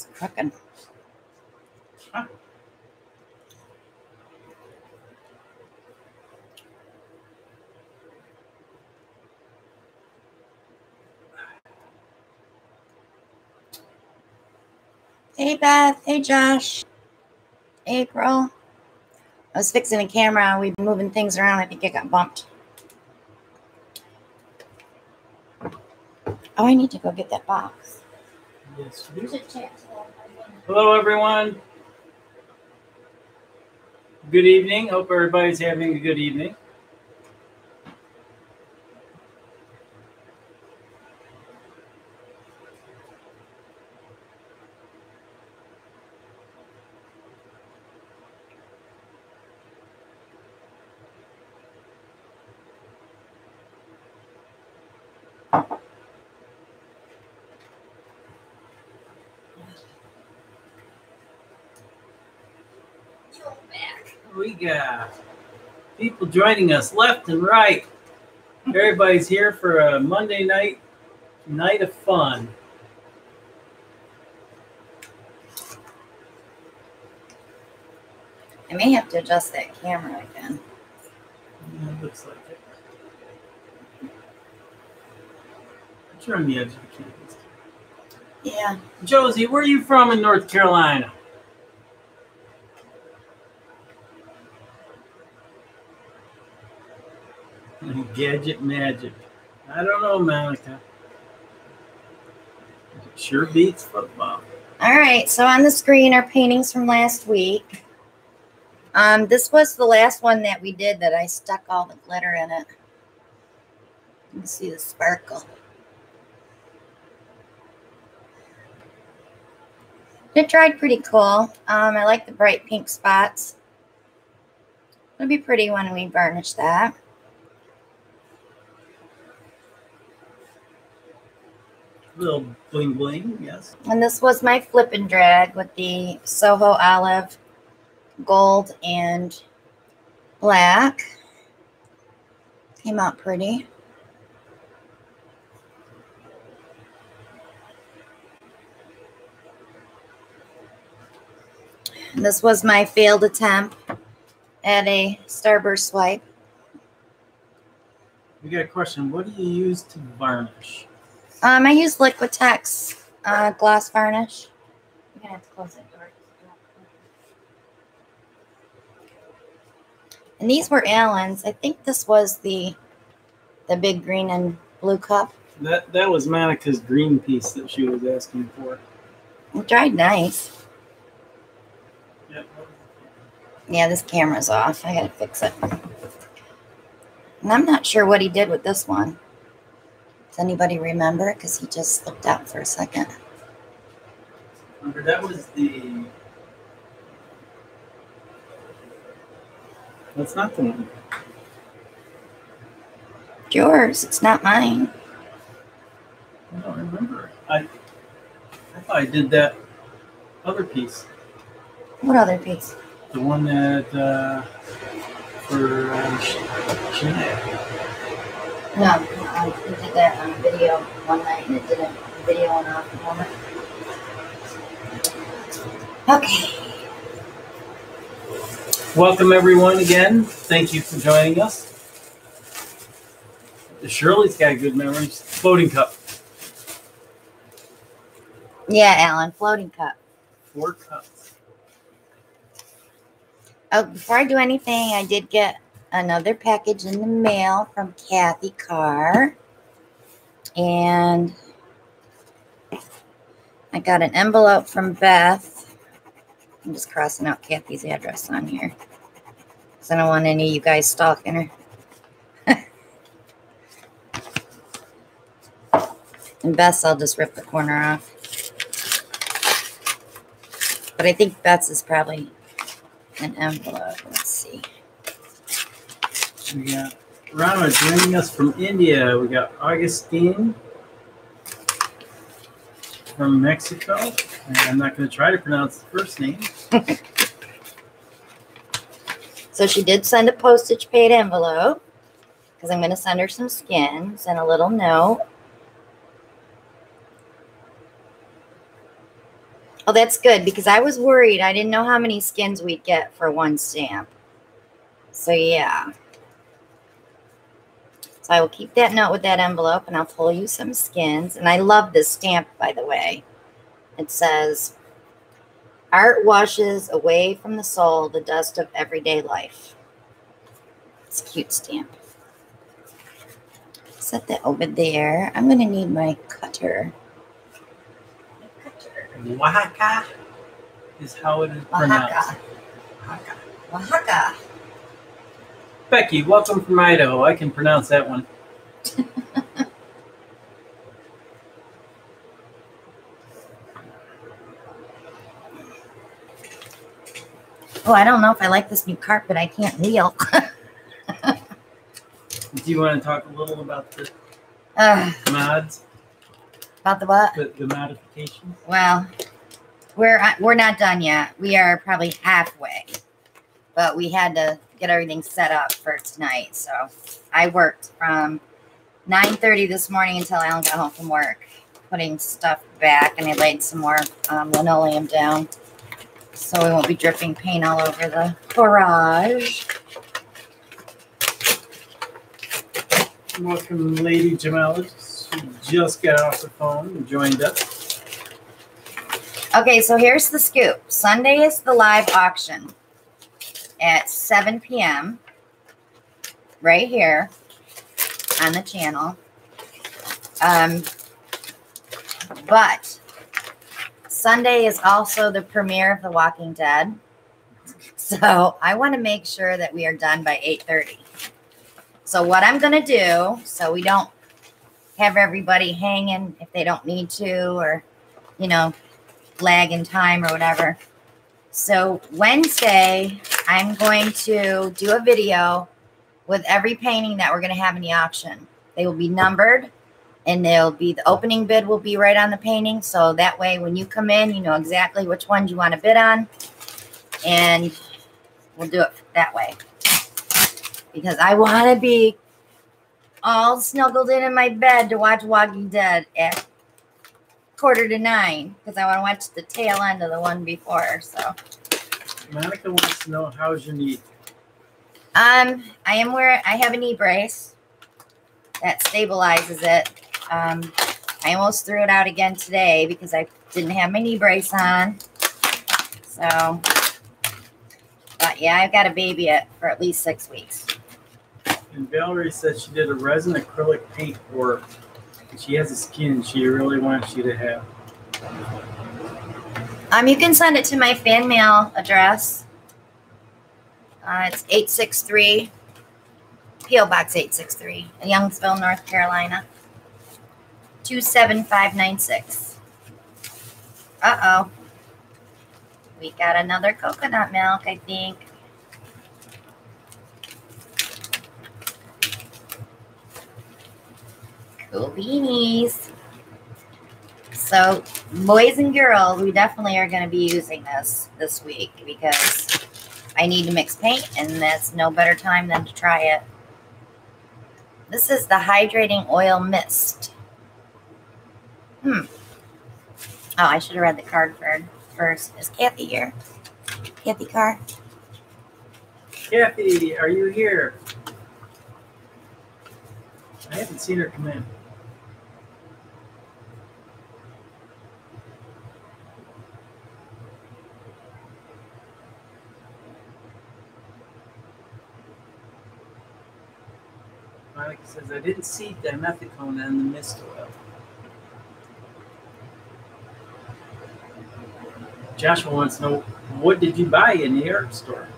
It's cooking. Huh. Hey, Beth. Hey, Josh. April. I was fixing a camera. We've been moving things around. I think it got bumped. Oh, I need to go get that box. Yes. There's a chance. Hello, everyone. Good evening. Hope everybody's having a good evening. We got people joining us left and right. Everybody's here for a Monday night of fun. I may have to adjust that camera again. Yeah, it looks like it. You're on the edge of the campus. Yeah. Josie, where are you from in North Carolina? Gadget magic. I don't know, Monica. It sure beats football. All right. So on the screen are paintings from last week. This was the last one that we did that I stuck all the glitter in it. You can see the sparkle. It dried pretty cool. I like the bright pink spots. It'll be pretty when we varnish that. Little bling bling, yes. And this was my flip and drag with the Soho olive, gold, and black. Came out pretty. And this was my failed attempt at a starburst swipe. We got a question. What do you use to varnish? I use Liquitex gloss varnish. You're gonna have to close that door. And these were Allen's. I think this was the big green and blue cup. That was Monica's green piece that she was asking for. It dried nice. Yep. Yeah, this camera's off. I gotta fix it. And I'm not sure what he did with this one. Does anybody remember? Because he just slipped out for a second. Remember, that was the... That's not the one. It's yours. It's not mine. I don't remember. I thought I did that other piece. What other piece? The one that for Shanae. No, we did that on video one night and it didn't. The video went off. Remember? Okay. Welcome everyone again. Thank you for joining us. Shirley's got good memories. Floating cup. Yeah, Alan, floating cup. 4 cups. Oh, before I do anything, I did get another package in the mail from Kathy Carr. And I got an envelope from Beth. I'm just crossing out Kathy's address on here, because I don't want any of you guys stalking her. And Beth's, I'll just rip the corner off. But I think Beth's is probably an envelope. Let's see. We got Rama joining us from India. We got Augustine from Mexico. And I'm not going to try to pronounce the first name. So she did send a postage paid envelope, because I'm going to send her some skins and a little note. Oh, that's good because I was worried. I didn't know how many skins we'd get for one stamp. So, yeah. So I will keep that note with that envelope, and I'll pull you some skins. And I love this stamp, by the way. It says, art washes away from the soul the dust of everyday life. It's a cute stamp. Set that over there. I'm going to need my cutter. Oaxaca is how it is pronounced. Oaxaca. Oaxaca. Becky, welcome from Idaho. I can pronounce that one. Oh, I don't know if I like this new carpet. I can't wheel. Do you want to talk a little about the mods? About the what? The modifications? Well, we're not done yet. We are probably halfway. But we had to get everything set up for tonight. So I worked from 9:30 this morning until Alan got home from work, putting stuff back, and I laid some more linoleum down so we won't be dripping paint all over the garage. Welcome, Lady Jamalis, who just got off the phone and joined us. Okay, so here's the scoop. Sunday is the live auction at 7 p.m. right here on the channel. But Sunday is also the premiere of The Walking Dead. So I want to make sure that we are done by 8:30. So what I'm going to do, so we don't have everybody hanging if they don't need to, or, you know, lag in time or whatever. So Wednesday, I'm going to do a video with every painting that we're going to have in the auction. They will be numbered, and they'll be, the opening bid will be right on the painting. So that way, when you come in, you know exactly which ones you want to bid on, and we'll do it that way. Because I want to be all snuggled in my bed to watch Walking Dead at 8:45, because I want to watch the tail end of the one before. So Monica wants to know, how's your knee? I have a knee brace that stabilizes it. I almost threw it out again today because I didn't have my knee brace on. So, but yeah, I've got to baby it for at least 6 weeks. And Valerie said she did a resin acrylic paint work. And she has a skin she really wants you to have. You can send it to my fan mail address. It's 863, P.O. Box 863, Youngsville, North Carolina, 27596. Uh-oh. We got another coconut milk, I think. Cool beanies. So, boys and girls, we definitely are going to be using this week because I need to mix paint, and that's no better time than to try it. This is the Hydrating Oil Mist. Oh, I should have read the card first. Is Kathy here? Kathy Carr? Kathy, are you here? I haven't seen her come in. Monica says, I didn't see dimethicone in the mist oil. Joshua wants to know, what did you buy in the art store?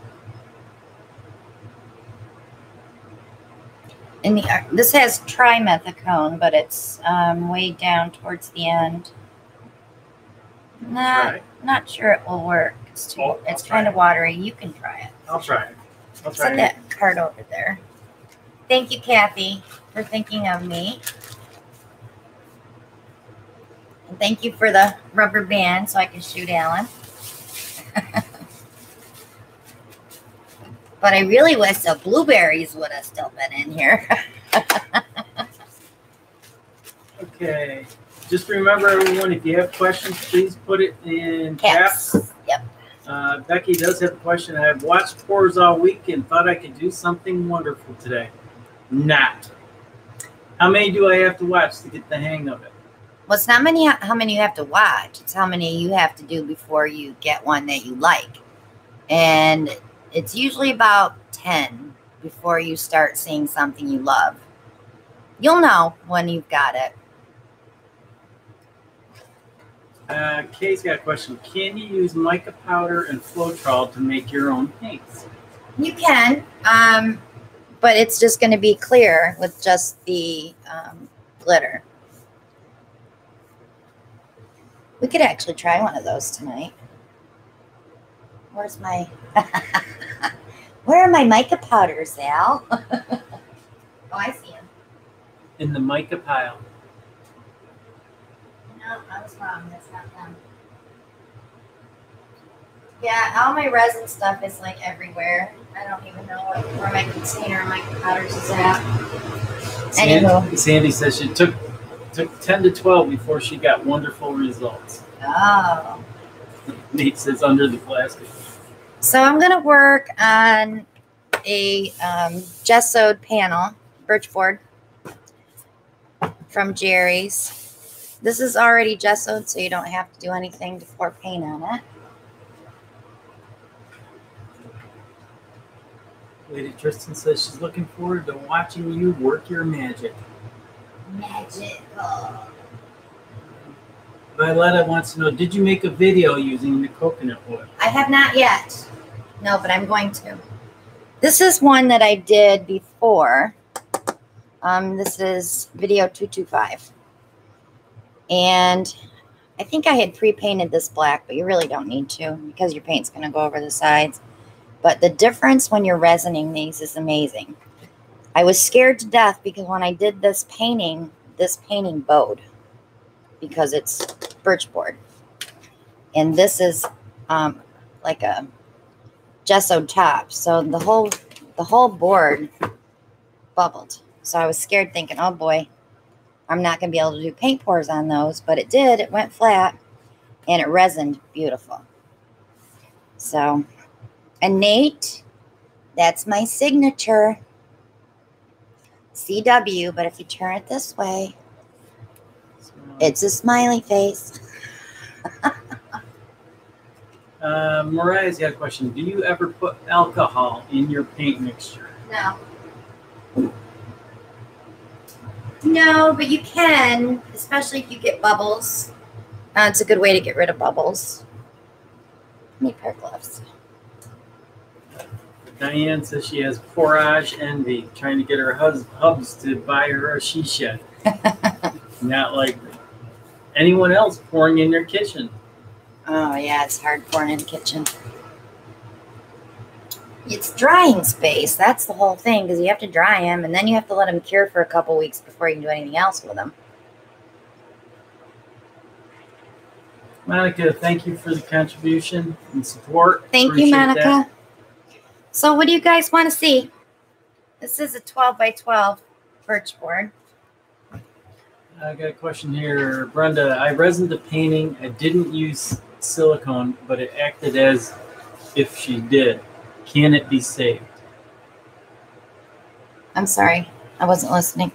This has trimethicone, but it's way down towards the end. Not sure it will work. It's kind of watery. You can try it. I'll try it. Set that card over there. Thank you, Kathy, for thinking of me. And thank you for the rubber band so I can shoot Alan. But I really wish the blueberries would have still been in here. Okay. Just remember, everyone, if you have questions, please put it in caps. Yep. Becky does have a question. I've watched pours all week and thought I could do something wonderful today. Not. How many do I have to watch to get the hang of it? Well, it's not how many you have to watch. It's how many you have to do before you get one that you like. And it's usually about 10 before you start seeing something you love. You'll know when you've got it. Kay's got a question. Can you use mica powder and Floetrol to make your own paints? You can, but it's just going to be clear with just the glitter. We could actually try one of those tonight. Where's my... Where are my mica powders, Al? Oh, I see them. In the mica pile. No, I was wrong. That's not them. Yeah, all my resin stuff is like everywhere. I don't even know where my container of mica powders is at. Sandy says she took 10 to 12 before she got wonderful results. Oh. Nate says under the plastic. So I'm going to work on a gessoed panel, birch board from Jerry's. This is already gessoed, so you don't have to do anything to pour paint on it. Lady Tristan says she's looking forward to watching you work your magic. Magical. Violetta wants to know, did you make a video using the coconut oil? I have not yet. No, but I'm going to. This is one that I did before. This is video 225. And I think I had pre-painted this black, but you really don't need to because your paint's going to go over the sides. But the difference when you're resining these is amazing. I was scared to death because when I did this painting bowed because it's birch board. And this is like a gessoed top. So the whole board bubbled. So I was scared thinking, oh boy, I'm not going to be able to do paint pours on those. But it did. It went flat and it resined beautiful. So, and Nate, that's my signature. CW, but if you turn it this way, it's a smiley face. Mariah's got a question. Do you ever put alcohol in your paint mixture? No. No, but you can, especially if you get bubbles. It's a good way to get rid of bubbles. I need a pair of gloves. Diane says she has porage envy, trying to get her hubs to buy her a shisha. Not like anyone else pouring in their kitchen. Oh, yeah, it's hard pouring in the kitchen. It's drying space. That's the whole thing, because you have to dry them, and then you have to let them cure for a couple weeks before you can do anything else with them. Monica, thank you for the contribution and support. Thank you, Monica. That. So what do you guys want to see? This is a 12 by 12 birch board. I got a question here. Brenda, I resined the painting. I didn't use silicone, but it acted as if she did. Can it be saved? I'm sorry. I wasn't listening.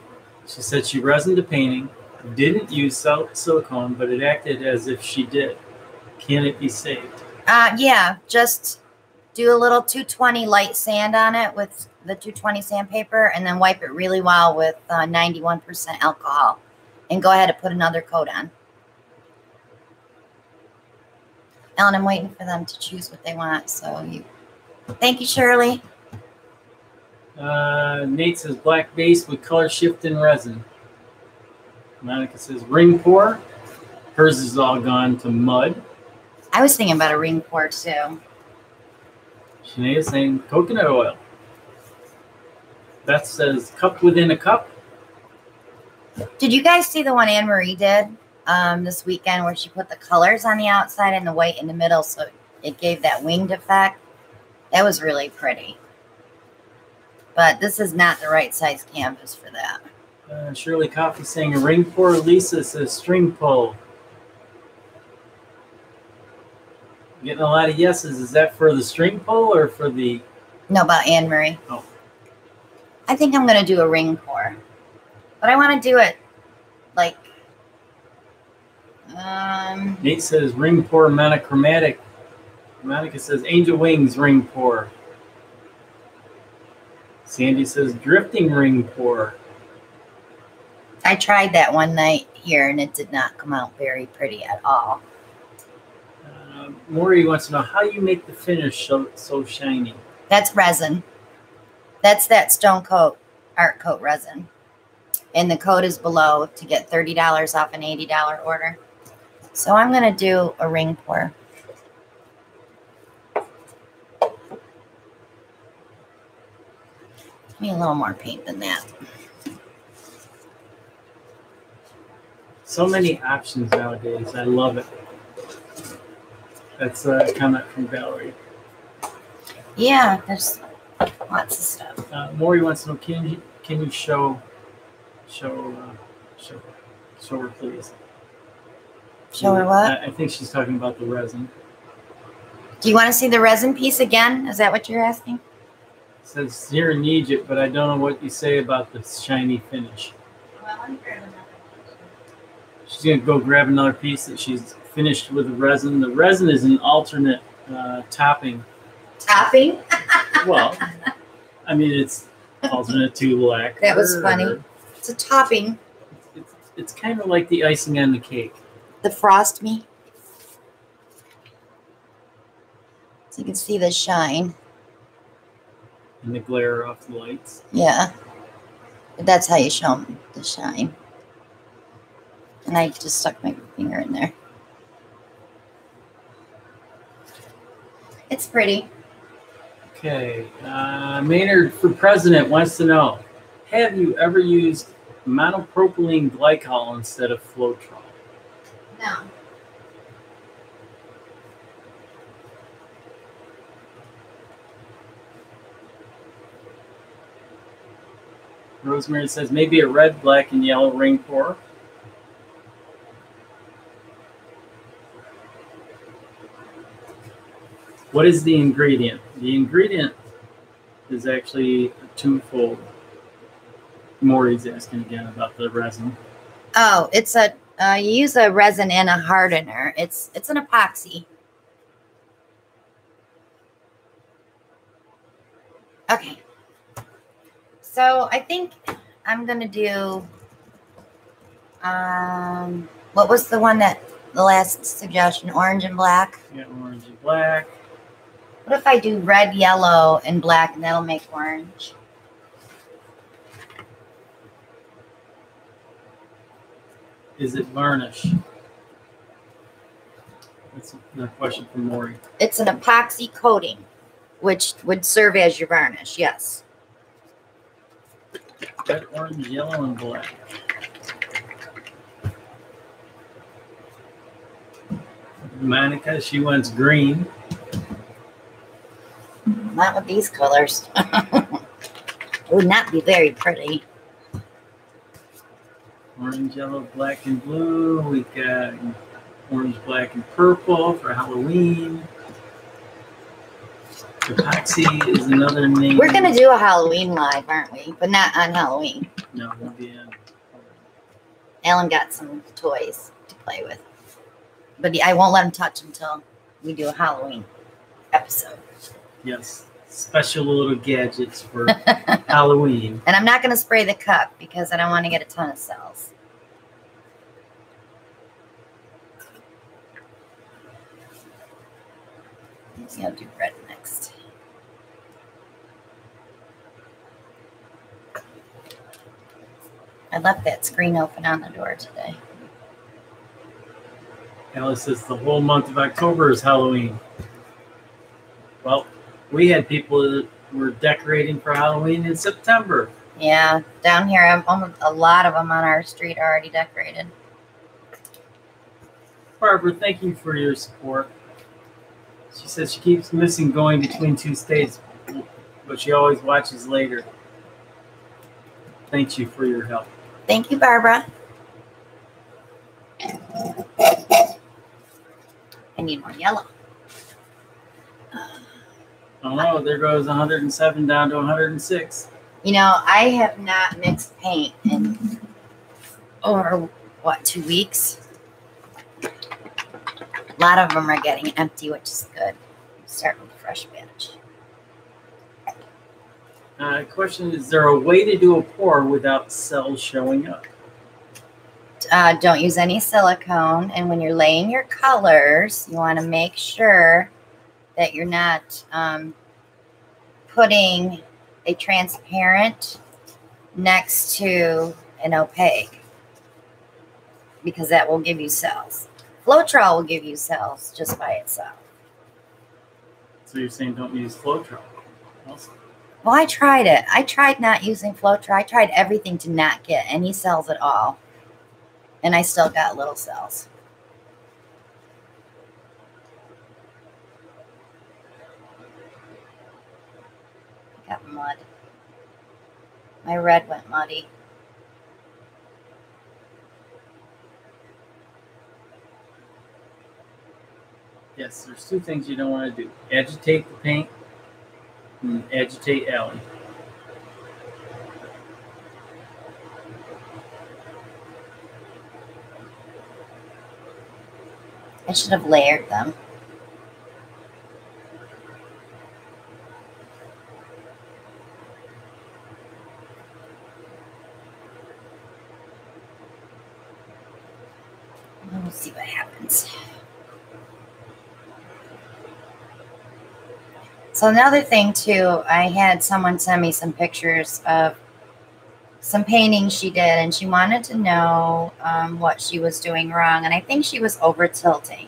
She said she resined the painting, didn't use silicone, but it acted as if she did. Can it be saved? Yeah, just do a little 220 light sand on it with the 220 sandpaper and then wipe it really well with 91% alcohol. And go ahead and put another coat on. Ellen, I'm waiting for them to choose what they want. So you, thank you, Shirley. Nate says black base with color shift in resin. Monica says ring pour. Hers is all gone to mud. I was thinking about a ring pour too. Sinead is saying coconut oil. Beth says cup within a cup. Did you guys see the one Anne Marie did this weekend where she put the colors on the outside and the white in the middle so it gave that winged effect? That was really pretty. But this is not the right size canvas for that. Shirley Coffee saying a ring pour. Lisa says string pull. Getting a lot of yeses. Is that for the string pull or for the... No, about Anne Marie. Oh. I think I'm going to do a ring pour. But I want to do it like... Nate says ring pour monochromatic. Monica says angel wings ring pour. Sandy says drifting ring pour. I tried that one night here and it did not come out very pretty at all. Maury wants to know how you make the finish so shiny. That's resin. That's that Stone Coat Art Coat resin. And the code is below to get $30 off an $80 order. So I'm going to do a ring pour. Give me a little more paint than that. So many options nowadays. I love it. That's a comment from Valerie. Yeah, there's lots of stuff. Maury wants to know, can you show her, please? Show her what? I think she's talking about the resin. Do you want to see the resin piece again? Is that what you're asking? It says here in Egypt, but I don't know what you say about the shiny finish. Well, I'm grab another. She's going to go grab another piece that she's finished with the resin. The resin is an alternate topping. Topping? Well, I mean, it's alternate to lacquer. That was funny. It's a topping. It's kind of like the icing on the cake. The frost me. So you can see the shine. And the glare off the lights. Yeah. But that's how you show them the shine. And I just stuck my finger in there. It's pretty. Okay. Maynard for president wants to know, have you ever used monopropylene glycol instead of Floetrol? No. Rosemary says maybe a red, black, and yellow ring pour. What is the ingredient? The ingredient is actually twofold. Maury's asking again about the resin. Oh, it's a you use a resin and a hardener. It's an epoxy. Okay. So I think I'm gonna do what was the one that the last suggestion? Orange and black? Yeah, orange and black. What if I do red, yellow, and black, and that'll make orange? Is it varnish? That's a question from Maury. It's an epoxy coating, which would serve as your varnish, yes. Red, orange, yellow, and black. Monica, she wants green. Not with these colors. It would not be very pretty. Orange, yellow, black, and blue. We got orange, black, and purple for Halloween. Epoxy is another name. We're going to do a Halloween live, aren't we? But not on Halloween. No, we'll be on. Alan got some toys to play with. But I won't let him touch until we do a Halloween episode. Yes. Special little gadgets for Halloween. And I'm not going to spray the cup because I don't want to get a ton of cells. I'll do red next. I left that screen open on the door today. Alice says the whole month of October is Halloween. Well, we had people that were decorating for Halloween in September. Yeah, down here, a lot of them on our street are already decorated. Barbara, thank you for your support. She says she keeps missing going between two states, but she always watches later. Thank you for your help. Thank you, Barbara. I need more yellow. Oh, there goes 107 down to 106. You know, I have not mixed paint in over, what, 2 weeks? A lot of them are getting empty, which is good. Start with a fresh batch. Question, is there a way to do a pour without cells showing up? Don't use any silicone. And when you're laying your colors, you want to make sure that you're not putting a transparent next to an opaque, because that will give you cells. Floetrol will give you cells just by itself. So you're saying don't use Floetrol? Awesome. Well, I tried it. I tried not using Floetrol. I tried everything to not get any cells at all. And I still got little cells. I got mud. My red went muddy. Yes, there's two things you don't want to do. Agitate the paint and agitate alley. I should have layered them. We'll see what happens. So another thing too, I had someone send me some pictures of some paintings she did, and she wanted to know what she was doing wrong, and I think she was over tilting.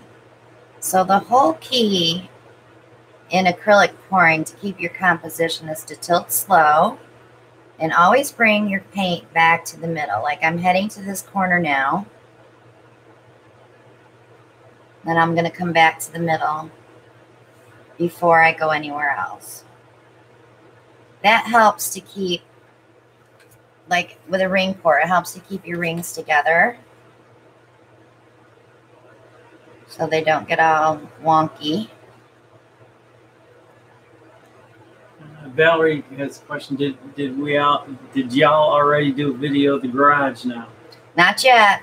So the whole key in acrylic pouring to keep your composition is to tilt slow and always bring your paint back to the middle. Like I'm heading to this corner now. Then I'm going to come back to the middle before I go anywhere else. That helps to keep, like with a ring pour, it helps to keep your rings together so they don't get all wonky. Valerie has a question. Did y'all already do a video of the garage now? Not yet.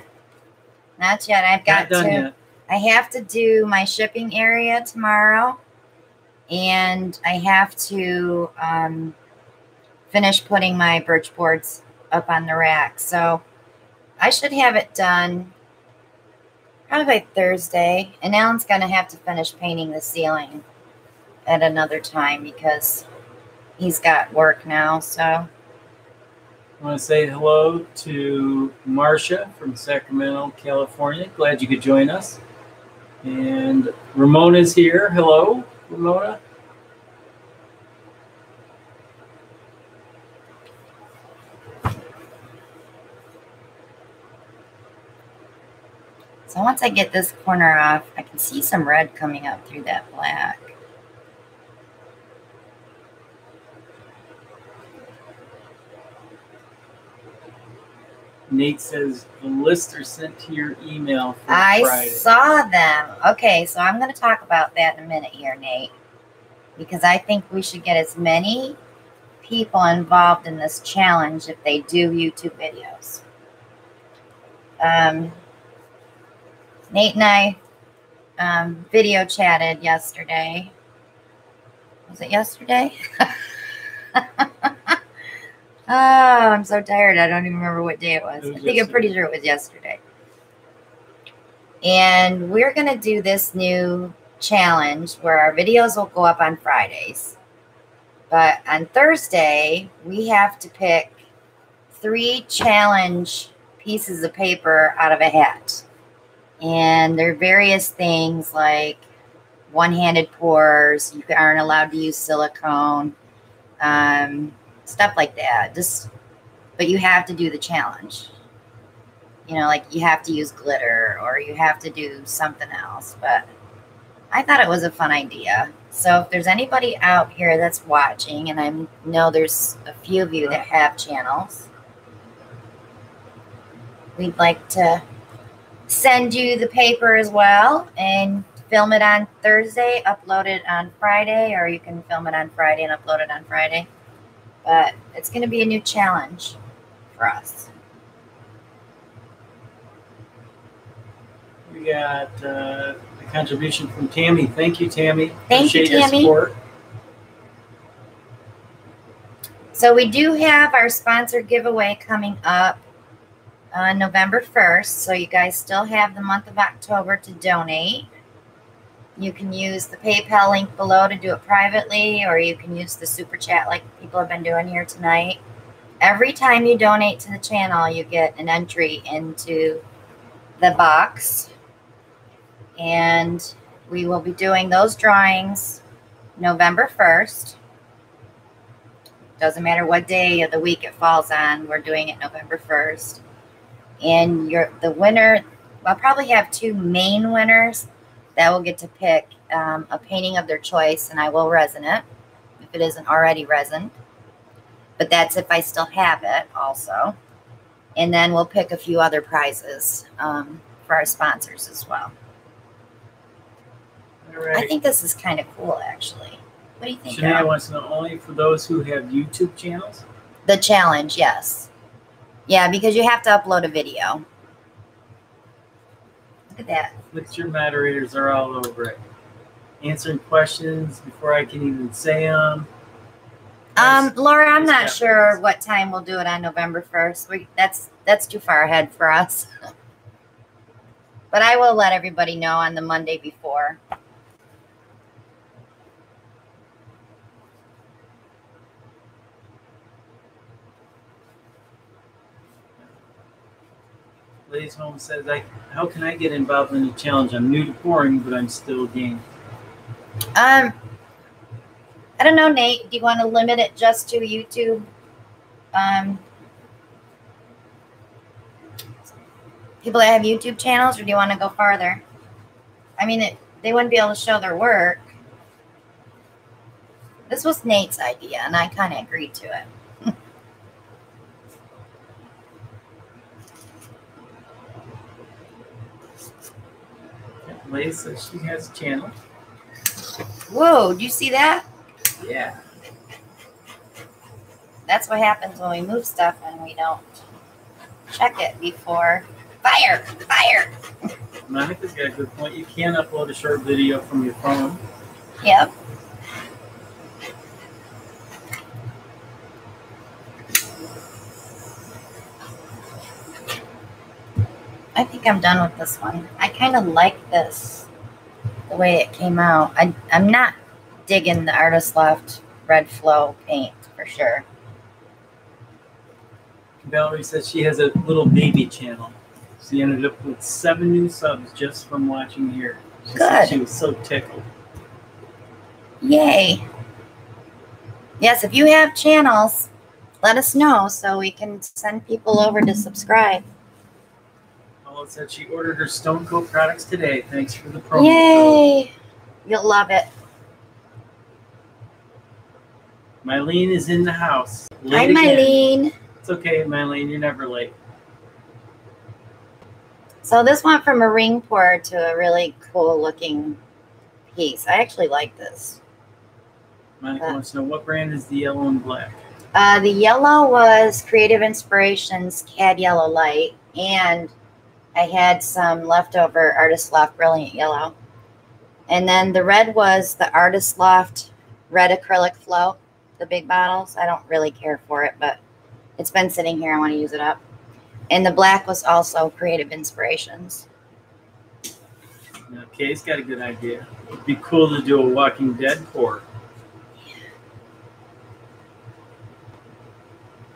Not yet. I've got Not done to. Yet. I have to do my shipping area tomorrow, and I have to finish putting my birch boards up on the rack. So I should have it done probably by Thursday. And Alan's going to have to finish painting the ceiling at another time because he's got work now. So I want to say hello to Marcia from Sacramento, California. Glad you could join us. And Ramona's here. Hello, Ramona. So once I get this corner off, I can see some red coming up through that black. Nate says the lists are sent to your email for I Friday. saw them. Okay, so I'm going to talk about that in a minute here, Nate, because I think we should get as many people involved in this challenge if they do YouTube videos. Nate and I video chatted yesterday. Was it yesterday? Oh, I'm so tired. I don't even remember what day it was. I think I'm pretty sure it was yesterday. And we're going to do this new challenge where our videos will go up on Fridays. But on Thursday, we have to pick 3 challenge pieces of paper out of a hat. And there are various things like one-handed pours. You aren't allowed to use silicone. Stuff like that. But you have to do the challenge. You know, like you have to use glitter or you have to do something else. But I thought it was a fun idea. So if there's anybody out here that's watching, and I know there's a few of you that have channels, we'd like to send you the paper as well and film it on Thursday, upload it on Friday, or you can film it on Friday and upload it on Friday. But it's going to be a new challenge for us. We got a contribution from Tammy. Thank you, Tammy. Thank you, Tammy. Your support. So we do have our sponsored giveaway coming up on November 1st. So you guys still have the month of October to donate. You can use the PayPal link below to do it privately, or you can use the super chat like people have been doing here tonight. Every time you donate to the channel, you get an entry into the box. And we will be doing those drawings November 1st. Doesn't matter what day of the week it falls on, we're doing it November 1st. And the winner, I'll probably have two main winners that will get to pick a painting of their choice, and I will resin it if it isn't already resined. But that's if I still have it also. And then we'll pick a few other prizes for our sponsors as well. All right. I think this is kind of cool, actually. What do you think? Shania wants to know, only for those who have YouTube channels? The challenge, yes. Yeah, because you have to upload a video. Look at that. Your moderators are all over it. Answering questions before I can even say them. Laura, I'm not sure what time we'll do it on November 1st. That's too far ahead for us. But I will let everybody know on the Monday before. Lady's Home says, how can I get involved in the challenge? I'm new to pouring, but I'm still game. I don't know, Nate. Do you want to limit it just to YouTube? People that have YouTube channels, or do you want to go farther? I mean, they wouldn't be able to show their work. This was Nate's idea, and I kind of agreed to it. Lady says she has a channel. Whoa, do you see that? Yeah. That's what happens when we move stuff and we don't check it before. Fire! Fire! Monica's got a good point. You can upload a short video from your phone. Yep. I think I'm done with this one. I kind of like this, the way it came out. I'm not digging the Artist Loft Red Flow paint for sure. Valerie says she has a little baby channel. She ended up with 7 new subs just from watching here. She said she was so tickled. Yay. Yes, if you have channels, let us know so we can send people over to subscribe. Paula said she ordered her Stone Coat products today. Thanks for the promo. Yay. Code. You'll love it. Mylene is in the house. Hi, Mylene. It's okay, Mylene. You're never late. So this went from a ring pour to a really cool looking piece. I actually like this. Monica wants to know, what brand is the yellow and black? The yellow was Creative Inspirations Cad Yellow Light, and I had some leftover Artist Loft Brilliant Yellow. And then the red was the Artist Loft Red Acrylic Flow, the big bottles. I don't really care for it, but it's been sitting here. I want to use it up. And the black was also Creative Inspirations. Okay, he's got a good idea. It'd be cool to do a Walking Dead pour.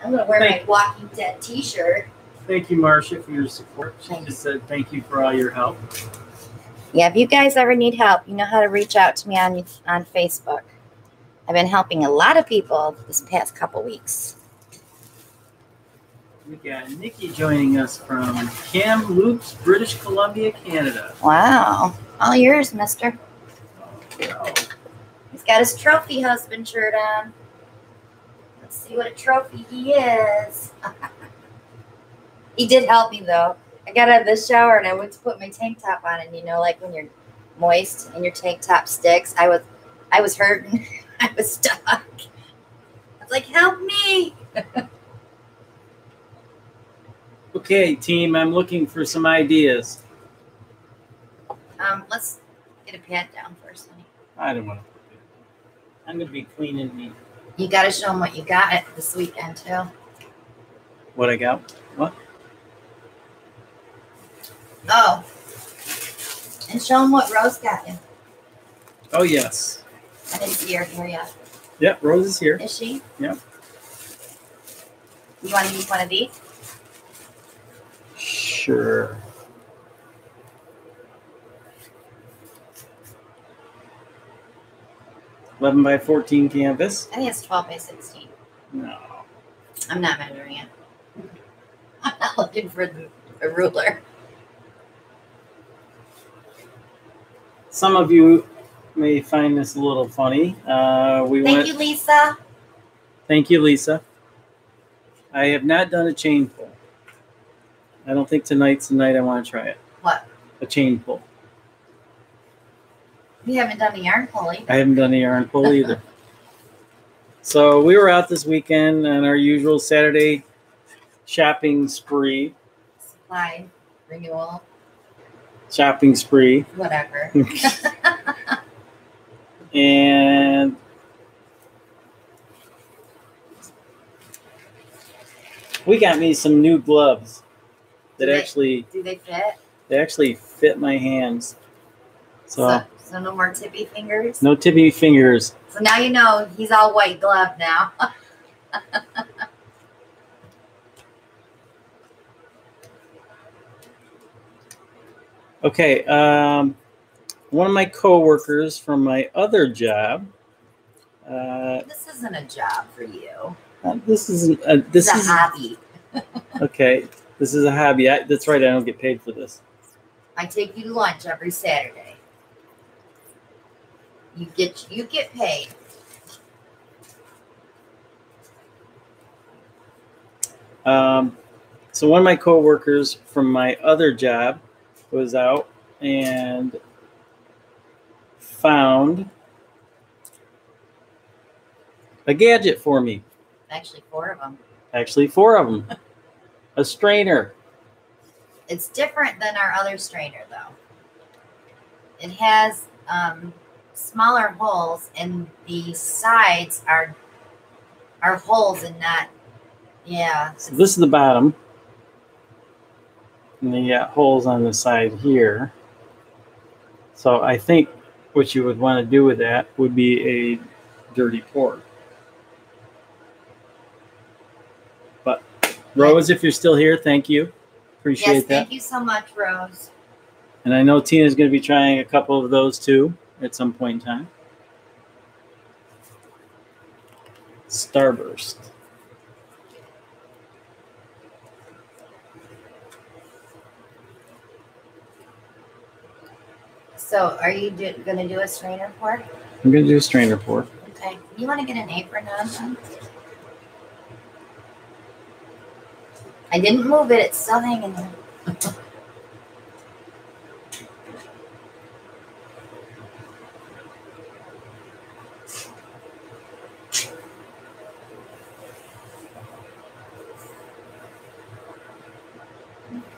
I'm going to wear my Walking Dead t-shirt. Thank you, Marcia, for your support. She just said thank you for all your help. Yeah, if you guys ever need help, you know how to reach out to me on Facebook. I've been helping a lot of people this past couple weeks. We got Nikki joining us from Kamloops, British Columbia, Canada. Wow. All yours, mister. Oh. He's got his trophy husband shirt on. Let's see what a trophy he is. He did help me though. I got out of the shower and I went to put my tank top on, and you know, like when you're moist and your tank top sticks, I was hurting. I was stuck. I was like, help me. Okay, team, I'm looking for some ideas. Let's get a pad down first, honey. I don't want to put it. I'm going to be clean and neat. You got to show them what you got this weekend, too. What I got? What? Oh. And show them what Rose got you. Oh, yes. I didn't see her here yet. Yep, Rose is here. Is she? Yep. You want to use one of these? Sure. $11 by $14 canvas. I think it's 12 by 16. No. I'm not measuring it. I'm not looking for a ruler. Some of you may find this a little funny. Thank you, Lisa. Thank you, Lisa. I have not done a chain pull. I don't think tonight's the night I want to try it. What? A chain pull. You haven't done a yarn pull either. I haven't done a yarn pull either. So we were out this weekend on our usual Saturday shopping spree. Supply renewal. Shopping spree. Whatever. And we got me some new gloves that do they fit? They actually fit my hands. So no more tippy fingers? No tippy fingers. So now you know he's all white glove now. Okay, one of my coworkers from my other job. This isn't a job for you. This is a hobby. Okay, this is a hobby. That's right. I don't get paid for this. I take you to lunch every Saturday. You get paid. So one of my coworkers from my other job was out and found a gadget for me. Actually, 4 of them. Actually, 4 of them. A strainer. It's different than our other strainer, though. It has smaller holes, and the sides are holes and not, yeah. So this is the bottom. And then you got holes on the side here. So I think what you would want to do with that would be a dirty pour. But Rose, if you're still here, thank you. Appreciate that. Thank you so much, Rose. And I know Tina's going to be trying a couple of those too at some point in time. Starburst. So are you going to do a strainer pour? I'm going to do a strainer pour. Okay. You want to get an apron on then? I didn't move it. It's still hanging there.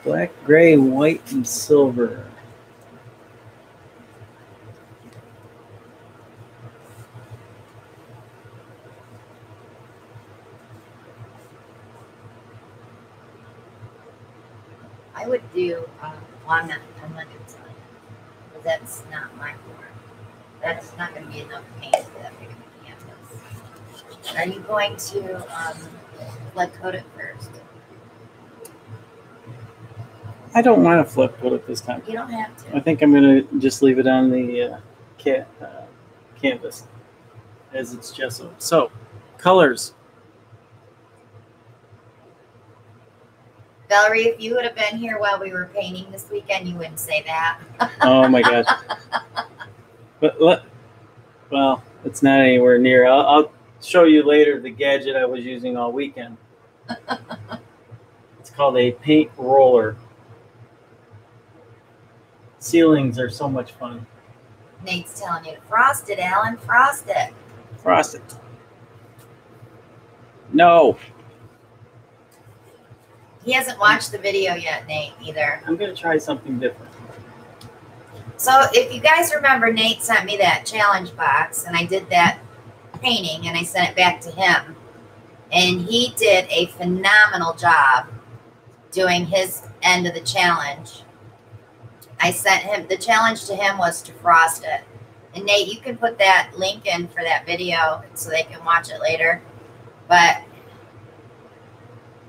Black, gray, white, and silver. I would do, well, I'm not going to tell you, because that's not my floor. That's not going to be enough paint for that big of a canvas. Are you going to flood coat it first? I don't want to flip coat it this time. You don't have to. I think I'm going to just leave it on the canvas as it's gesso. So, colors. Valerie, if you would have been here while we were painting this weekend, you wouldn't say that. Oh my gosh. But well, it's not anywhere near. I'll show you later the gadget I was using all weekend. It's called a paint roller. Ceilings are so much fun. Nate's telling you to frost it, Alan. Frost it. Frost it. No. He hasn't watched the video yet, Nate, either. I'm going to try something different. So if you guys remember, Nate sent me that challenge box, and I did that painting, and I sent it back to him. And he did a phenomenal job doing his end of the challenge. I sent him, the challenge to him was to frost it. And Nate, you can put that link in for that video so they can watch it later. But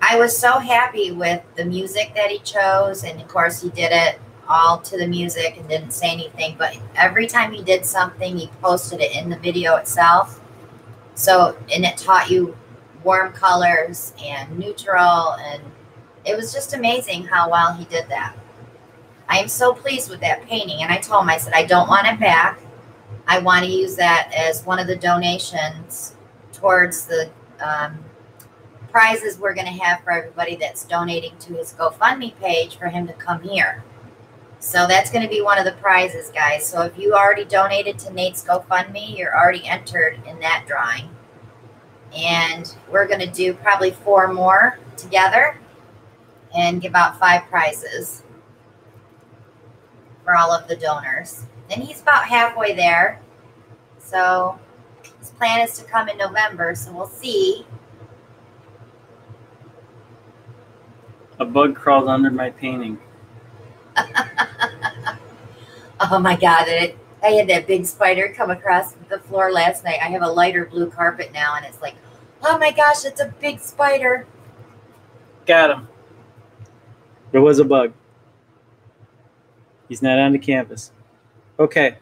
I was so happy with the music that he chose. And of course he did it all to the music and didn't say anything. But every time he did something, he posted it in the video itself. So, and it taught you warm colors and neutral. And it was just amazing how well he did that. I am so pleased with that painting. And I told him, I said, I don't want it back. I want to use that as one of the donations towards the prizes we're going to have for everybody that's donating to his GoFundMe page for him to come here. So that's going to be one of the prizes, guys. So if you already donated to Nate's GoFundMe, you're already entered in that drawing. And we're going to do probably 4 more together and give out 5 prizes for all of the donors. And he's about halfway there. So his plan is to come in November, so we'll see. A bug crawled under my painting. Oh my God, I had that big spider come across the floor last night. I have a lighter blue carpet now, and it's like, oh my gosh, it's a big spider. Got him. There was a bug. He's not on the canvas. Okay.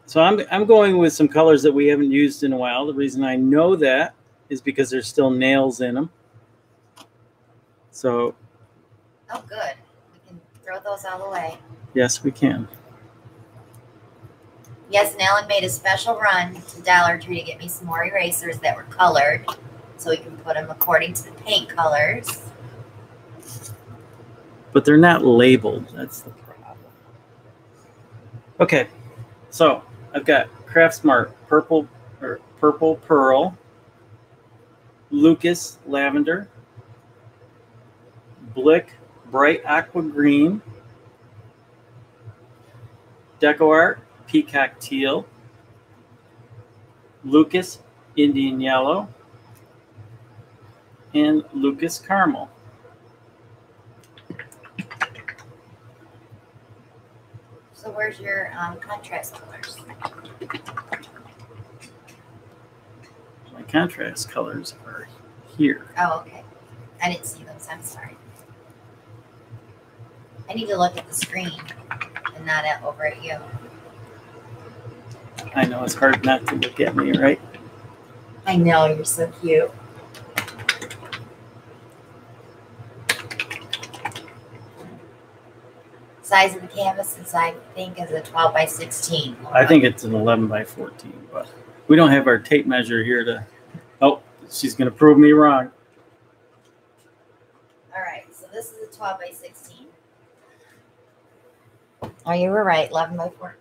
So I'm going with some colors that we haven't used in a while. The reason I know that is because there's still nails in them. So. Oh, good. We can throw those all away. Yes, we can. Yes, and Ellen made a special run to Dollar Tree to get me some more erasers that were colored, so we can put them according to the paint colors. But they're not labeled. That's the problem. Okay, so I've got Craftsmart purple pearl, Lucas lavender, Blick bright aqua green, DecoArt peacock teal, Lucas Indian yellow, and Lucas caramel. So where's your contrast colors? My contrast colors are here. Oh, okay. I didn't see those. I'm sorry. I need to look at the screen and not over at you. I know it's hard not to look at me, right? I know, you're so cute. Size of the canvas is, I think, is a 12 by 16. I think it's an 11 by 14, but we don't have our tape measure here to. Oh, she's going to prove me wrong. All right, so this is a 12 by 16. Oh, you were right, 11 by 14.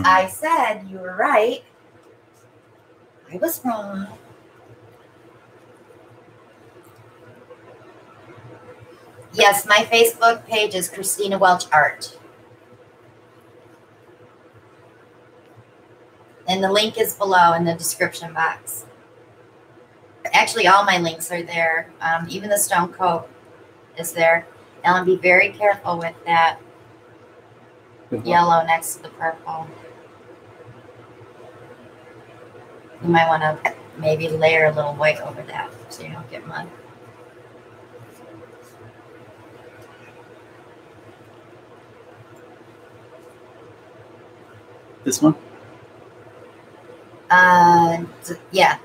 I said you were right. I was wrong. Yes, my Facebook page is Christina Welch Art. And the link is below in the description box. Actually, all my links are there. Even the stone coat is there. Ellen, be very careful with that yellow next to the purple. You might want to maybe layer a little white over that so you don't get mud. This one? Yeah.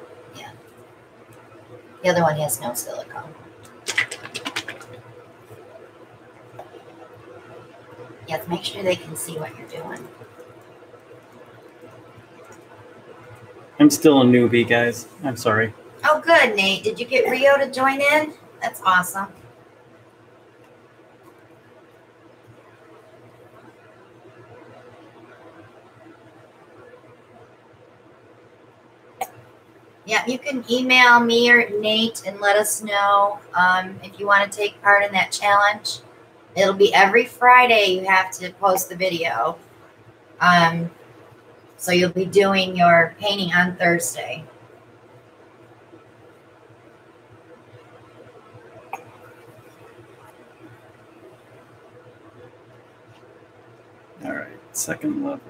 The other one has no silicone. Yeah, make sure they can see what you're doing. I'm still a newbie, guys. I'm sorry. Oh, good, Nate. Did you get Rio to join in? That's awesome. Yeah, you can email me or Nate and let us know if you want to take part in that challenge. It'll be every Friday you have to post the video. So you'll be doing your painting on Thursday. All right, second level.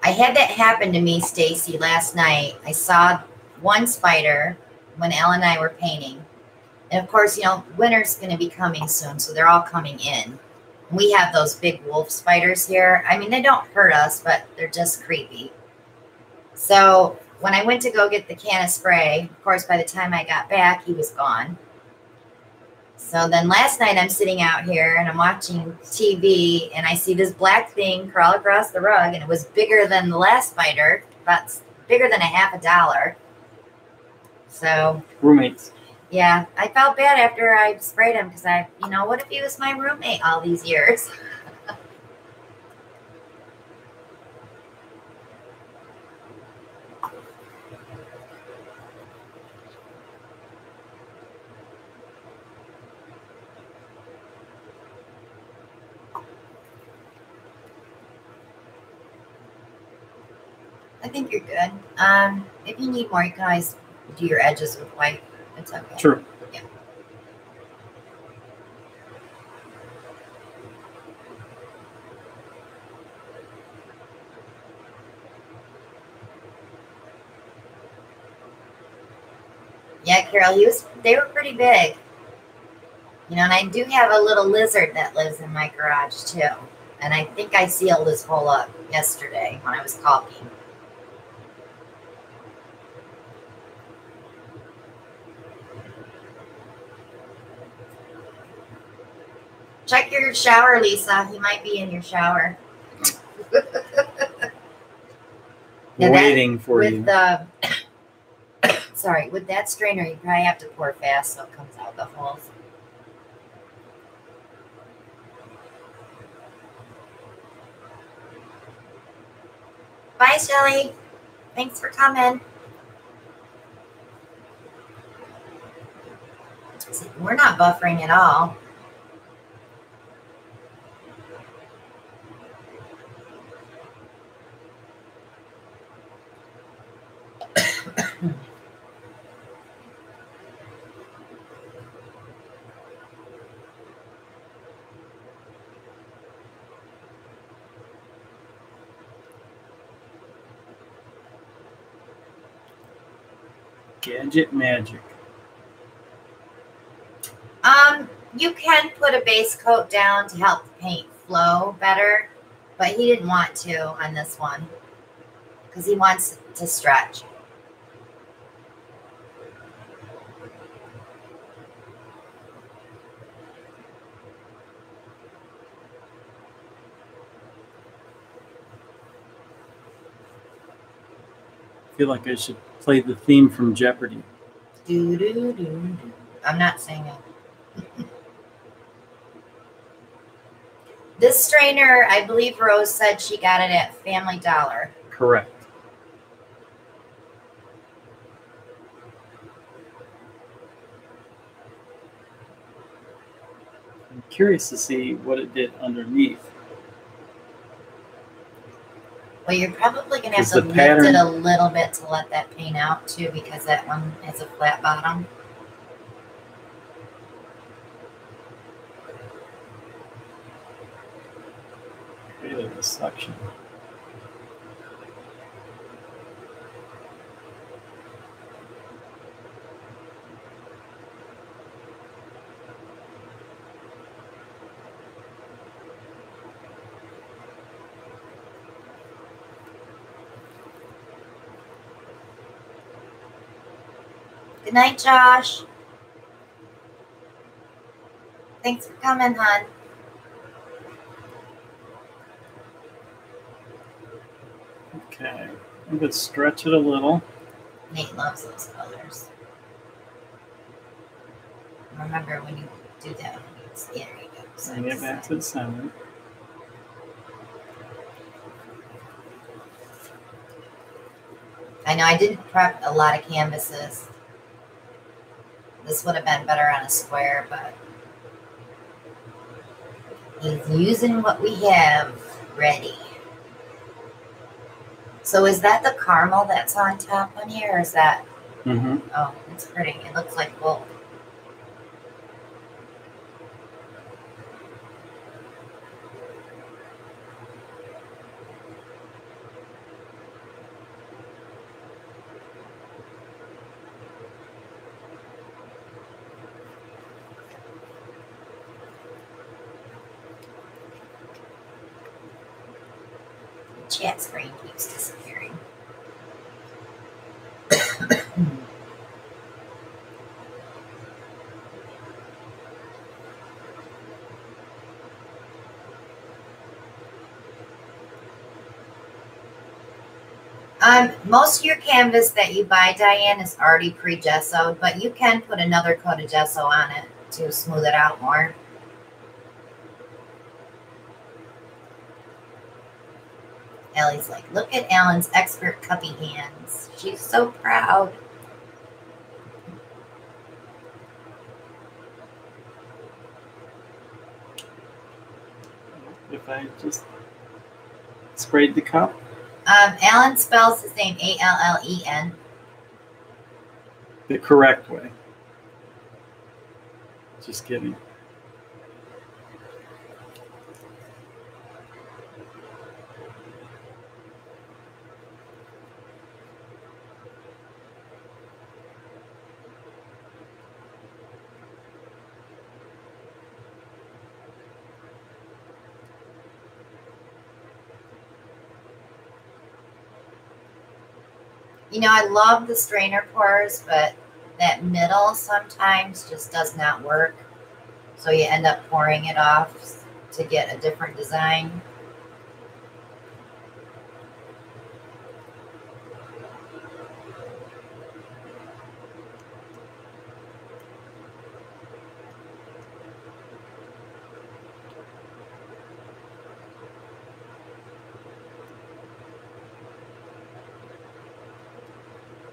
I had that happen to me, Stacy, last night. I saw one spider when Elle and I were painting. And of course, you know, winter's going to be coming soon, so they're all coming in. We have those big wolf spiders here. I mean, they don't hurt us, but they're just creepy. So when I went to go get the can of spray, of course, by the time I got back, he was gone. So then last night I'm sitting out here and I'm watching TV and I see this black thing crawl across the rug, and it was bigger than the last spider, about bigger than $50. So roommates. Yeah, I felt bad after I sprayed him because you know, what if he was my roommate all these years? I think you're good. If you need more, you can always do your edges with white. It's okay. True. Yeah. Yeah, Carol, they were pretty big. You know, and I do have a little lizard that lives in my garage too. And I think I sealed this hole up yesterday when I was caulking. Check your shower, Lisa. He might be in your shower. Waiting for you. Sorry, with that strainer, you probably have to pour fast so it comes out the holes. Bye, Shelly. Thanks for coming. See, we're not buffering at all. Gadget magic. You can put a base coat down to help the paint flow better, but he didn't want to on this one because he wants to stretch. I feel like I should play the theme from Jeopardy. Do, do, do, do. I'm not singing. This strainer, I believe Rose said she got it at Family Dollar. Correct. I'm curious to see what it did underneath. Well, you're probably going to have to lift it a little bit to let that paint out too, because that one has a flat bottom. Really, the suction. Good night, Josh. Thanks for coming, hon. Okay. You could stretch it a little. Nate loves those colors. Remember when you do that, there you go. So get back to the center. I know I didn't prep a lot of canvases. This would have been better on a square, but he's using what we have ready. So is that the caramel that's on top on here, or is that? Mm-hmm. Oh, it's pretty. It looks like gold. Chat screen keeps disappearing. Most of your canvas that you buy, Diane, is already pre-gessoed, but you can put another coat of gesso on it to smooth it out more. Ellie's like, look at Alan's expert cuppy hands. She's so proud. If I just sprayed the cup. Alan spells his name A-L-L-E-N. The correct way. Just kidding. You know, I love the strainer pours, but that middle sometimes just does not work. So you end up pouring it off to get a different design.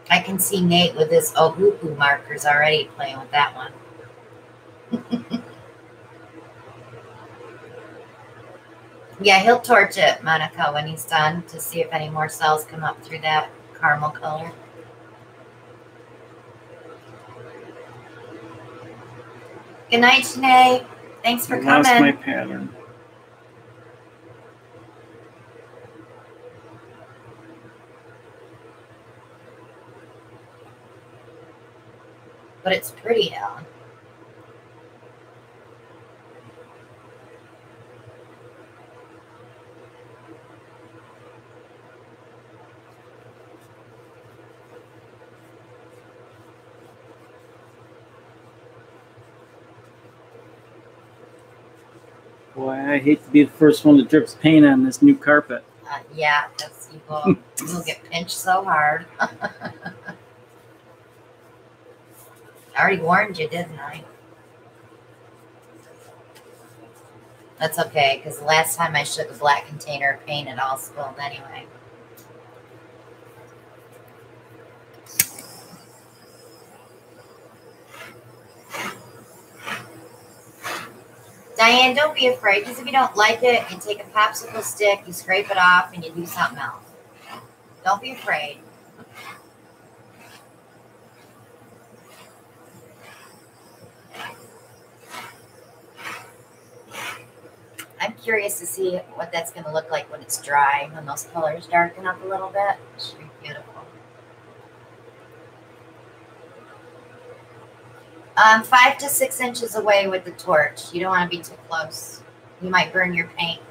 I can see Nate with his Ohuhu markers already playing with that one. Yeah, he'll torch it, Monica, when he's done to see if any more cells come up through that caramel color. Good night, Janae. Thanks for coming. Lost my pattern. But it's pretty, Alan. Boy, I hate to be the first one that drips paint on this new carpet. Yeah, because you'll get pinched so hard. I already warned you, didn't I? That's okay, because the last time I shook a black container of paint, it all spilled anyway. Diane, don't be afraid, because if you don't like it, you take a popsicle stick, you scrape it off, and you do something else. Don't be afraid. I'm curious to see what that's going to look like when it's dry, when those colors darken up a little bit. It should be beautiful. 5 to 6 inches away with the torch. You don't want to be too close. You might burn your paint.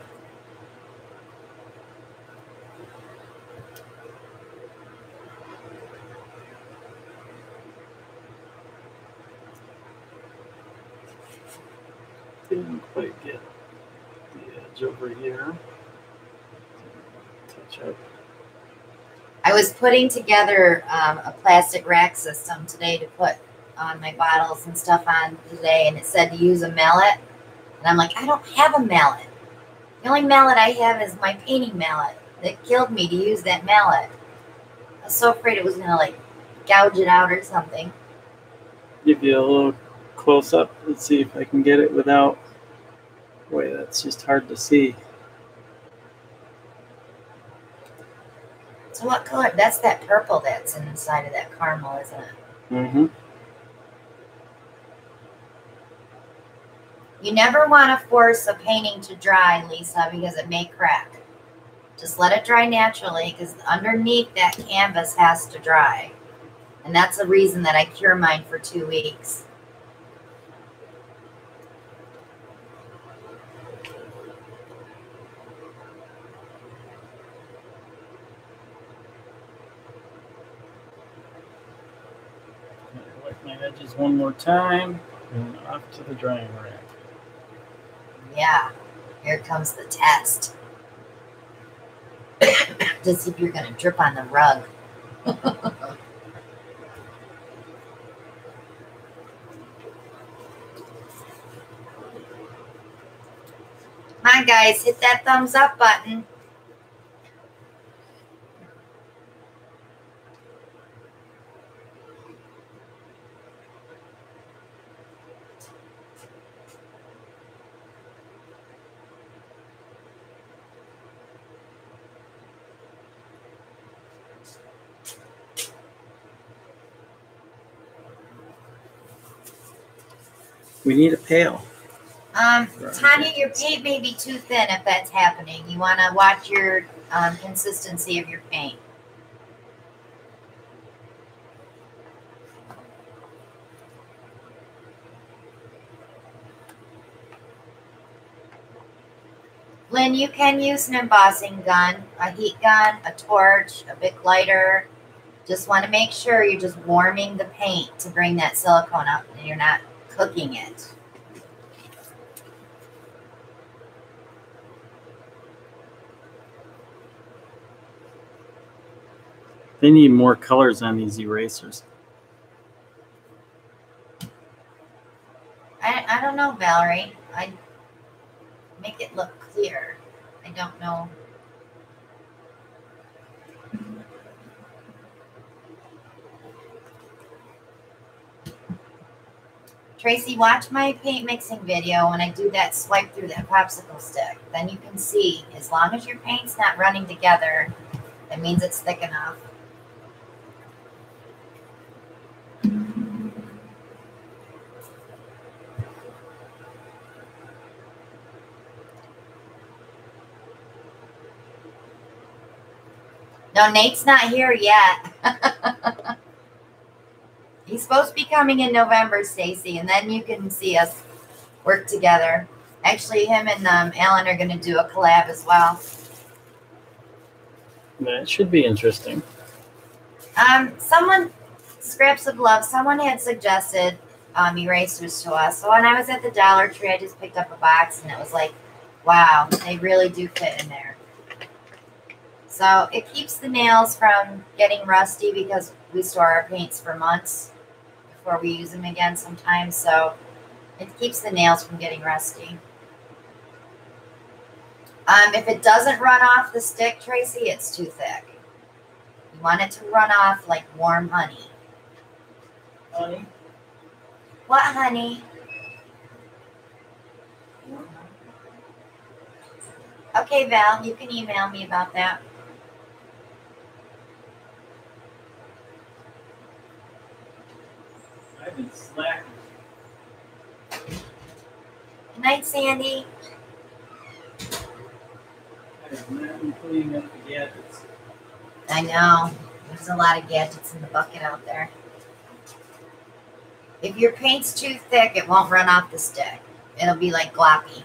Didn't quite get the edge over here. Touch up. I was putting together a plastic rack system today to put on my bottles and stuff on today, and it said to use a mallet. And I'm like, I don't have a mallet. The only mallet I have is my painting mallet. It killed me to use that mallet. I was so afraid it was going to like gouge it out or something. Give you a little close up. Let's see if I can get it without. Boy, that's just hard to see. So what color? That's that purple that's inside of that caramel, isn't it? Mm-hmm. You never want to force a painting to dry, Lisa, because it may crack. Just let it dry naturally, because underneath that canvas has to dry. And that's the reason that I cure mine for 2 weeks. Wipe my edges one more time and off to the drying rack. Yeah, here comes the test. To see if you're going to drip on the rug. Come on, guys, hit that thumbs up button. We need a pail. Tanya, your paint may be too thin if that's happening. You want to watch your consistency of your paint. Lynn, you can use an embossing gun, a heat gun, a torch, a big lighter. Just want to make sure you're just warming the paint to bring that silicone up and you're not cooking it. They need more colors on these erasers. I don't know, Valerie. I make it look clear. I don't know. Tracy, watch my paint mixing video when I do that swipe through that popsicle stick. Then you can see, as long as your paint's not running together, that means it's thick enough. No, Nate's not here yet. He's supposed to be coming in November, Stacy, and then you can see us work together. Actually, him and Alan are going to do a collab as well. That should be interesting. Someone, Scraps of Love, someone had suggested erasers to us. So when I was at the Dollar Tree, I just picked up a box, and it was like, wow, they really do fit in there. So it keeps the nails from getting rusty because we store our paints for months before we use them again sometimes. So it keeps the nails from getting rusty. If it doesn't run off the stick, Tracy, it's too thick. You want it to run off like warm honey. Honey? What honey? Okay, Val, you can email me about that. I've been slacking. Good night, Sandy. I have not been putting up the gadgets. I know. There's a lot of gadgets in the bucket out there. If your paint's too thick, it won't run off the stick. It'll be like gloppy.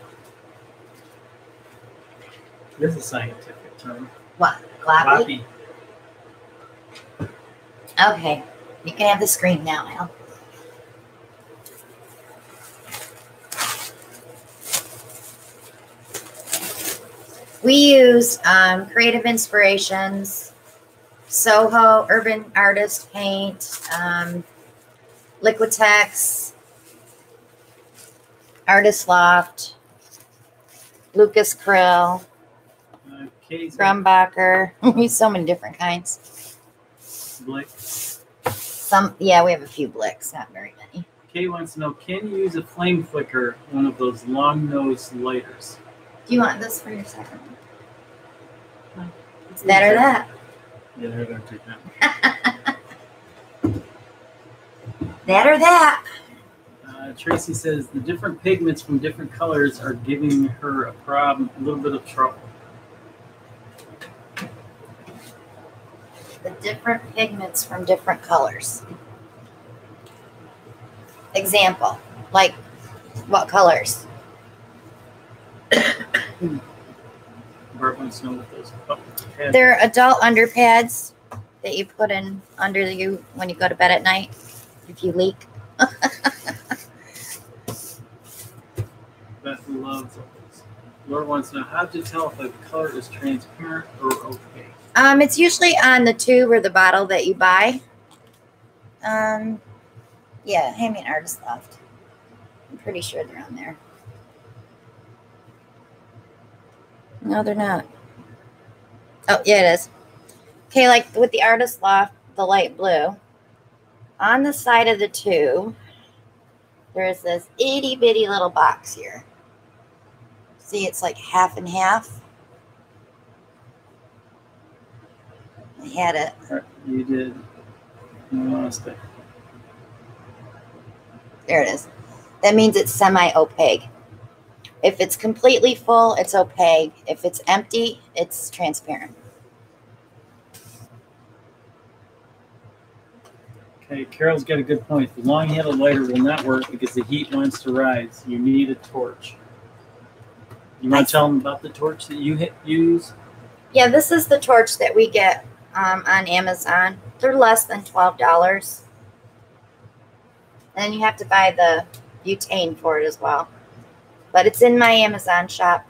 There's a scientific term. What? Gloppy? Okay. You can have the screen now, Al. We use Creative Inspirations Soho, Urban Artist Paint, Liquitex, Artist Loft, Lucas Krill, Grumbacher. We have so many different kinds. Blick. Yeah, we have a few Blicks, not very many. Kay wants to know, can you use a flame flicker, one of those long-nosed lighters? Do you want this for your second one? It's that or that. Yeah, they're going to take that. That or that. Tracy says the different pigments from different colors are giving her a little bit of trouble. The different pigments from different colors. Example, like what colors? Bart wants to know what those pads. They're adult underpads that you put in under you when you go to bed at night if you leak. Beth loves those. Laura wants to know how to tell if a color is transparent or opaque. It's usually on the tube or the bottle that you buy. Yeah, hand me an Artist Loft. I'm pretty sure they're on there. No, they're not. Oh, yeah, it is. Okay, like with the Artist Loft, the light blue, on the side of the tube, there's this itty bitty little box here. See, it's like half and half. I had it. You did. You lost it. There it is. That means it's semi-opaque. If it's completely full, it's opaque. If it's empty, it's transparent. Okay, Carol's got a good point. The long-handled lighter will not work because the heat wants to rise. You need a torch. You want to tell them about the torch that you use? Yeah, this is the torch that we get on Amazon. They're less than $12. And then you have to buy the butane for it as well. But it's in my Amazon shop.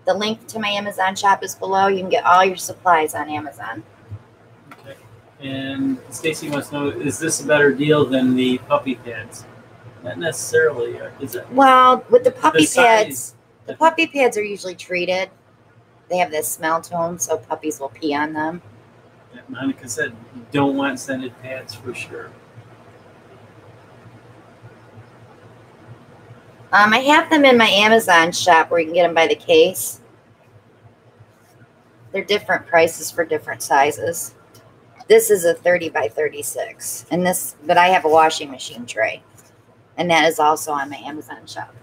The link to my Amazon shop is below. You can get all your supplies on Amazon. Okay. And Stacy wants to know, is this a better deal than the puppy pads? Not necessarily. Is it? Well, with the puppy pads, the puppy pads are usually treated. They have this smell to them, so puppies will pee on them. Yeah, Monica said you don't want scented pads for sure. I have them in my Amazon shop where you can get them by the case. They're different prices for different sizes. This is a 30 by 36, and but I have a washing machine tray, and that is also on my Amazon shop.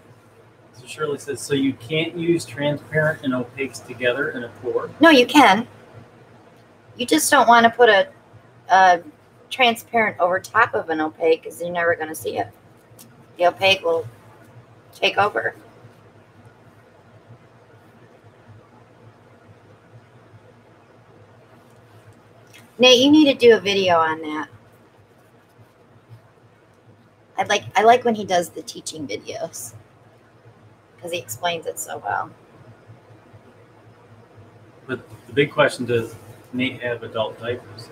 So Shirley says, so you can't use transparent and opaques together in a pour? No, you can. You just don't want to put a transparent over top of an opaque because you're never going to see it. The opaque will take over. Nate, you need to do a video on that. I like when he does the teaching videos because he explains it so well. But the big question, does Nate have adult diapers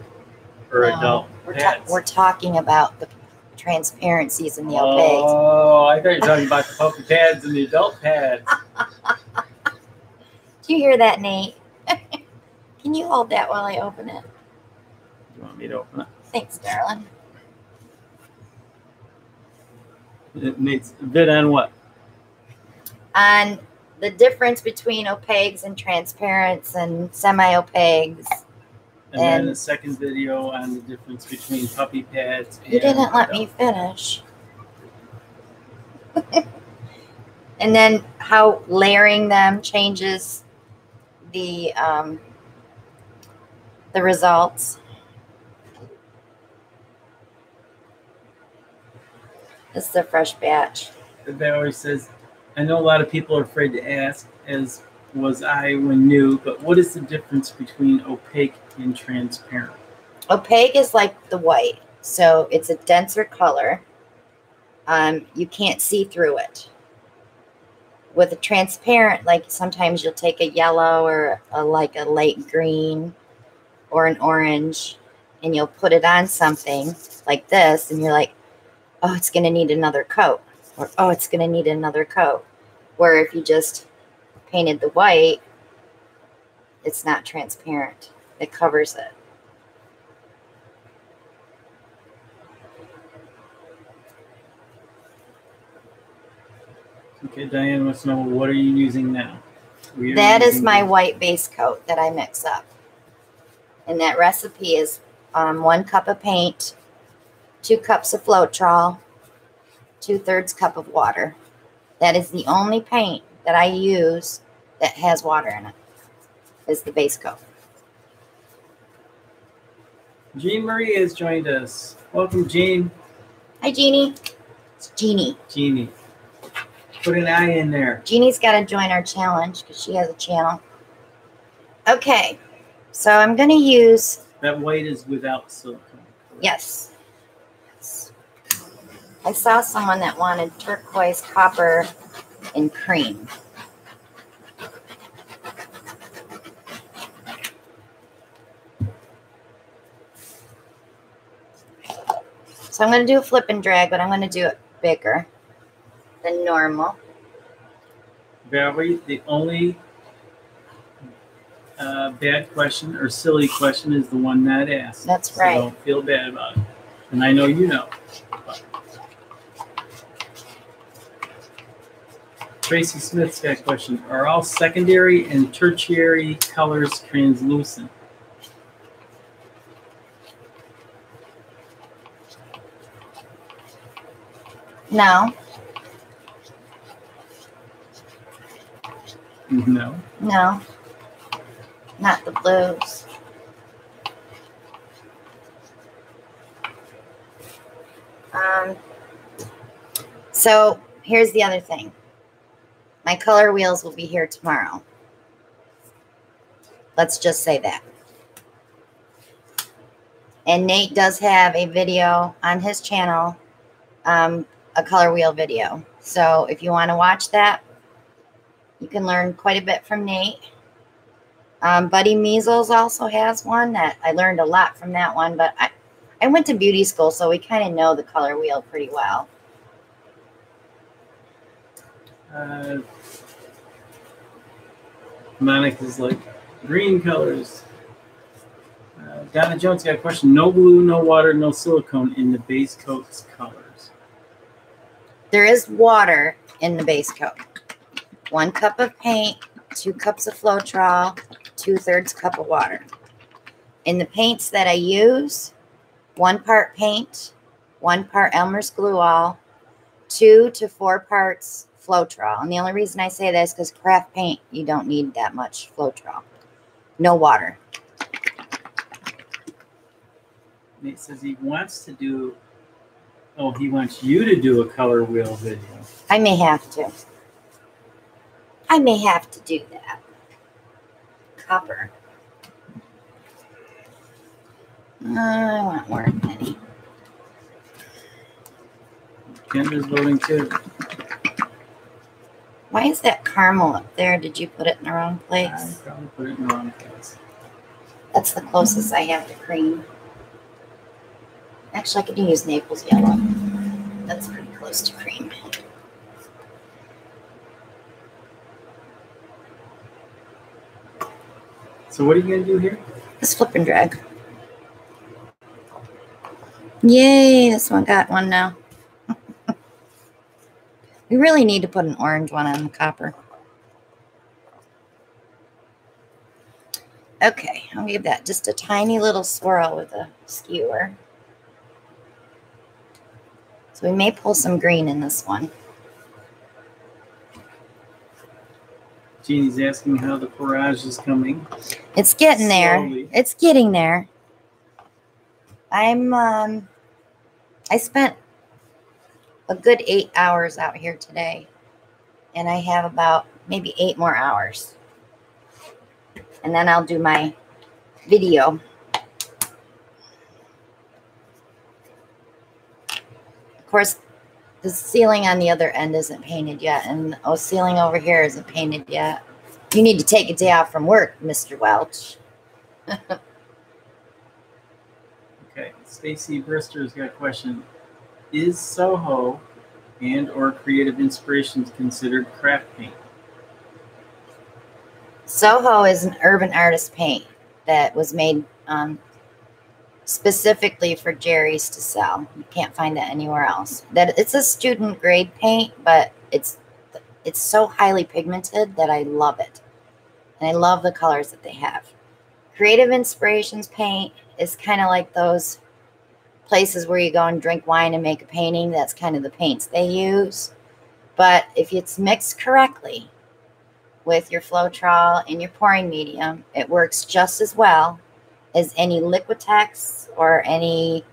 or adult pads? We're talking about the transparencies in the opaque. Oh, I thought you were talking about the puppy pads and the adult pads. Do you hear that, Nate? Can you hold that while I open it? You want me to open it? Thanks, darling. Nate's a bit on what? On the difference between opaques and transparents and semi-opaques. And then a second video on the difference between puppy pads and... You didn't let me finish. And then how layering them changes the results. This is a fresh batch. Valerie says, I know a lot of people are afraid to ask, as was I when new, but what is the difference between opaque and transparent? Opaque is like the white, so it's a denser color. You can't see through it. With a transparent, like sometimes you'll take a yellow or like a light green or an orange, and you'll put it on something like this, and you're like, oh, it's going to need another coat, or oh, it's going to need another coat. Where if you just painted the white, it's not transparent. It covers it. Okay, Diane wants to know, what are you using now? That is my white base coat that I mix up. And that recipe is 1 cup of paint, 2 cups of Floetrol, 2/3 cup of water. That is the only paint that I use that has water in it, is the base coat. Jean Marie has joined us. Welcome, Jean. Hi, Jeannie. It's Jeannie. Jeannie. Put an I in there. Jeannie's got to join our challenge because she has a channel. Okay, so I'm going to use... That white is without silicone. Yes. I saw someone that wanted turquoise, copper, and cream. So I'm going to do a flip and drag, but I'm going to do it bigger than normal. Valerie, the only bad question or silly question is the one that asked. That's right. So don't feel bad about it. And I know you know. Tracy Smith's got a question. Are all secondary and tertiary colors translucent? No. No. No. Not the blues. So here's the other thing. My color wheels will be here tomorrow. Let's just say that. And Nate does have a video on his channel, a color wheel video. So if you want to watch that, you can learn quite a bit from Nate. Buddy Measles also has one that I learned a lot from that one, but I went to beauty school, so we kind of know the color wheel pretty well. Monica's like, green colors. Donna Jones got a question. No glue, no water, no silicone in the base coat's colors. There is water in the base coat. 1 cup of paint, 2 cups of Floetrol, 2/3 cup of water. In the paints that I use, 1 part paint, 1 part Elmer's glue all, 2 to 4 parts Floetrol. And the only reason I say this is because craft paint, you don't need that much Floetrol. No water. Nate says he wants to do, he wants you to do a color wheel video. I may have to. I may have to do that. Copper. I want more penny. Kendra's voting too. Why is that caramel up there? Did you put it in the wrong place? I probably put it in the wrong place. That's the closest I have to cream. Actually, I could use Naples yellow. That's pretty close to cream. So what are you going to do here? This flip and drag. Yay, this one got one now. We really need to put an orange one on the copper. Okay, I'll give that just a tiny little swirl with a skewer. So we may pull some green in this one. Jeannie's asking how the porage is coming. It's getting there. It's getting there. I spent a good 8 hours out here today, and I have about maybe 8 more hours. And then I'll do my video. Of course, the ceiling on the other end isn't painted yet, and the ceiling over here isn't painted yet. You need to take a day off from work, Mr. Welch. Okay, Stacy Brister's got a question. Is Soho and or Creative Inspirations considered craft paint? Soho is an urban artist paint that was made specifically for Jerry's to sell. You can't find that anywhere else. That it's a student grade paint, but it's so highly pigmented that I love it. And I love the colors that they have. Creative Inspirations paint is kind of like those places where you go and drink wine and make a painting. That's kind of the paints they use. But if it's mixed correctly with your Floetrol and your pouring medium, it works just as well as any Liquitex or any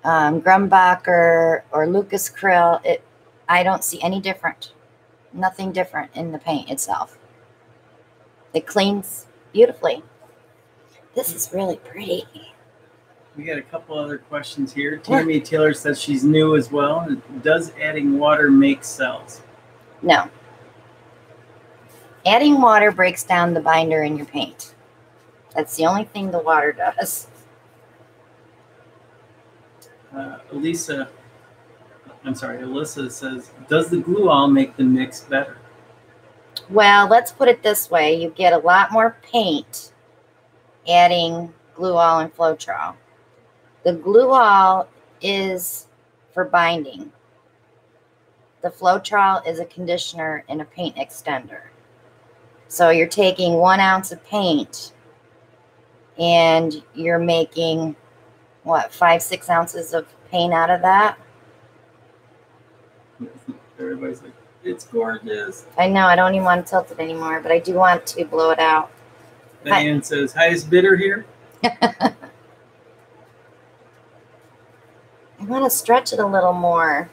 Grumbacher or Lucas Krill. I don't see any different. Nothing different in the paint itself. It cleans beautifully. This is really pretty. We got a couple other questions here. Tammy Taylor says she's new as well. Does adding water make cells? No. Adding water breaks down the binder in your paint. That's the only thing the water does. Alyssa says, does the glue all make the mix better? Well, let's put it this way. You get a lot more paint adding glue all and Floetrol. The glue all is for binding. The Floetrol is a conditioner and a paint extender. So you're taking 1 ounce of paint and you're making, what, 5-6 ounces of paint out of that? Everybody's like, it's gorgeous. I know, I don't even want to tilt it anymore, but I do want to blow it out. Diane says, highest bidder here. I want to stretch it a little more.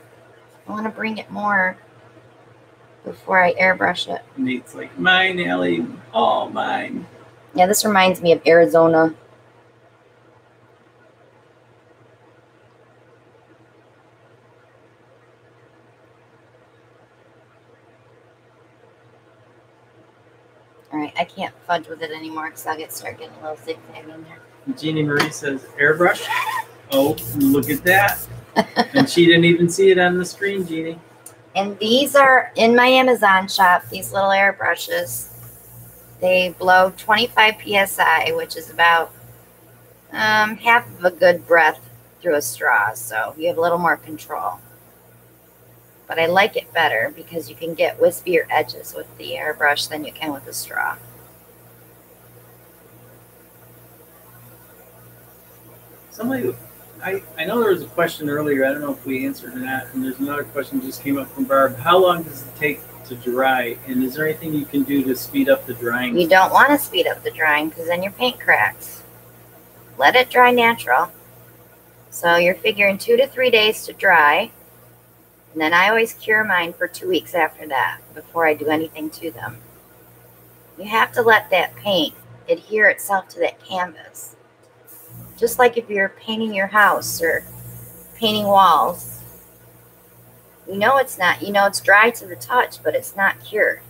I want to bring it more before I airbrush it. Nate's like, mine, Ellie, all mine. Yeah, this reminds me of Arizona. All right, I can't fudge with it anymore because I'll start getting a little zigzag in there. Jeannie Marie says, airbrush. Oh, look at that. And she didn't even see it on the screen, Jeannie. And these are in my Amazon shop, these little airbrushes. They blow 25 PSI, which is about half of a good breath through a straw. So you have a little more control. But I like it better because you can get wispier edges with the airbrush than you can with the straw. Somebody, I know there was a question earlier. I don't know if we answered or not. And there's another question that just came up from Barb. How long does it take to dry? And is there anything you can do to speed up the drying? You don't want to speed up the drying because then your paint cracks. Let it dry natural. So you're figuring 2 to 3 days to dry. And then I always cure mine for 2 weeks after that before I do anything to them. You have to let that paint adhere itself to that canvas. Just like if you're painting your house or painting walls. You know it's not. You know it's dry to the touch, but it's not cured.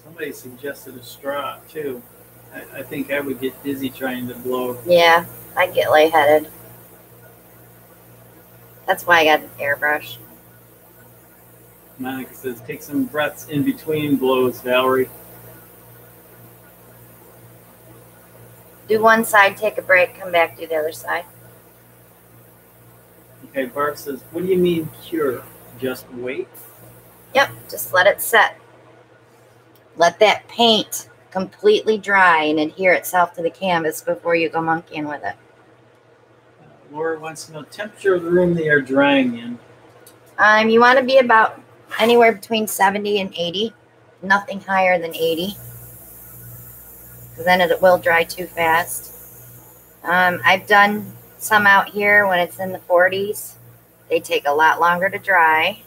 Somebody suggested a straw, too. I think I would get dizzy trying to blow. Yeah, I get lightheaded. That's why I got an airbrush. Monica says, take some breaths in between blows, Valerie. Do one side, take a break, come back, do the other side. Okay, Barb says, what do you mean cure? Just wait? Yep, just let it set. Let that paint completely dry and adhere itself to the canvas before you go monkeying with it. Laura wants to know temperature of the room they are drying in. You want to be about anywhere between 70 and 80. Nothing higher than 80. Because then it will dry too fast. I've done some out here when it's in the 40s. They take a lot longer to dry.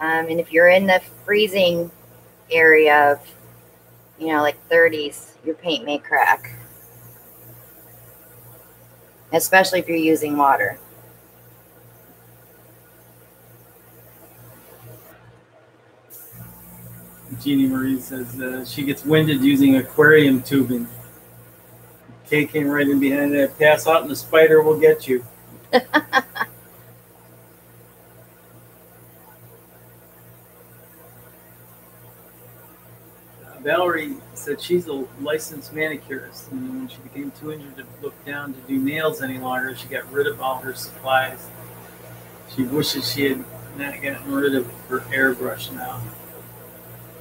And if you're in the freezing area of, you know, like 30s, your paint may crack. Especially if you're using water. Jeannie Marie says she gets winded using aquarium tubing. Kay came right in behind that. Pass out and the spider will get you. Valerie said she's a licensed manicurist, and when she became too injured to look down to do nails any longer, she got rid of all her supplies. She wishes she had not gotten rid of her airbrush now.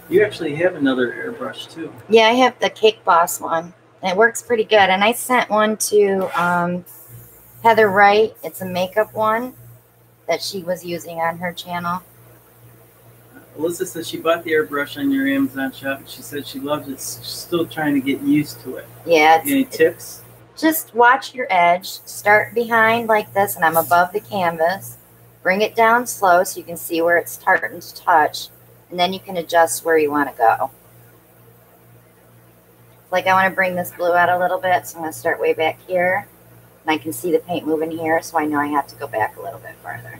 You actually have another airbrush too. Yeah, I have the Cake Boss one. And it works pretty good. And I sent one to Heather Wright. It's a makeup one that she was using on her channel. Alyssa said she bought the airbrush on your Amazon shop, and she said she loves it. She's still trying to get used to it. Yeah. Any tips? Just watch your edge. Start behind like this, and I'm above the canvas. Bring it down slow so you can see where it's starting to touch, and then you can adjust where you want to go. Like I want to bring this blue out a little bit, so I'm going to start way back here. And I can see the paint moving here, so I know I have to go back a little bit farther.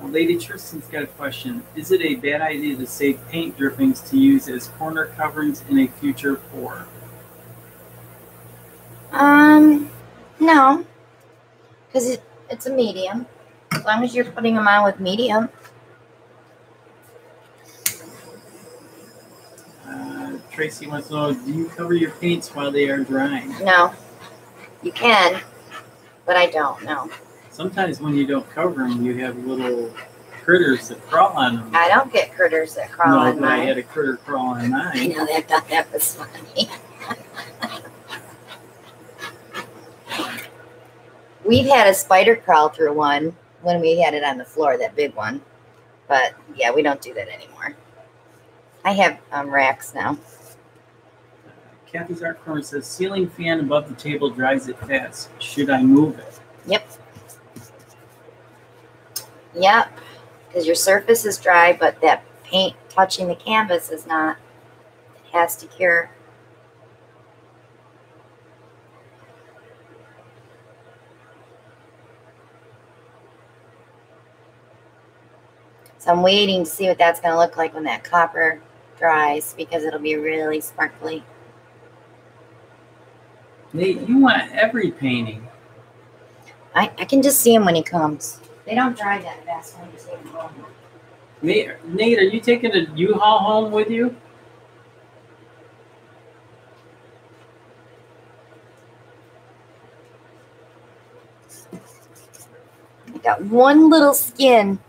Lady Tristan's got a question. Is it a bad idea to save paint drippings to use as corner coverings in a future pour? No. Because it's a medium. As long as you're putting them on with medium. Tracy wants to know, do you cover your paints while they are drying? No. You can, but I don't, no. Sometimes when you don't cover them, you have little critters that crawl on them. I don't get critters that crawl on No, but mine. I had a critter crawl on mine. I know, I thought that was funny. We've had a spider crawl through one when we had it on the floor, that big one. But, yeah, we don't do that anymore. I have racks now. Kathy's Art Corner says, ceiling fan above the table dries it fast. Should I move it? Yep. Yep. Because your surface is dry, but that paint touching the canvas is not. It has to cure. So I'm waiting to see what that's going to look like when that copper dries, because it'll be really sparkly. Nate, you want every painting. I can just see him when he comes. They don't dry that fast when you see them home. Nate, are you taking a U-Haul home with you? I got one little skin.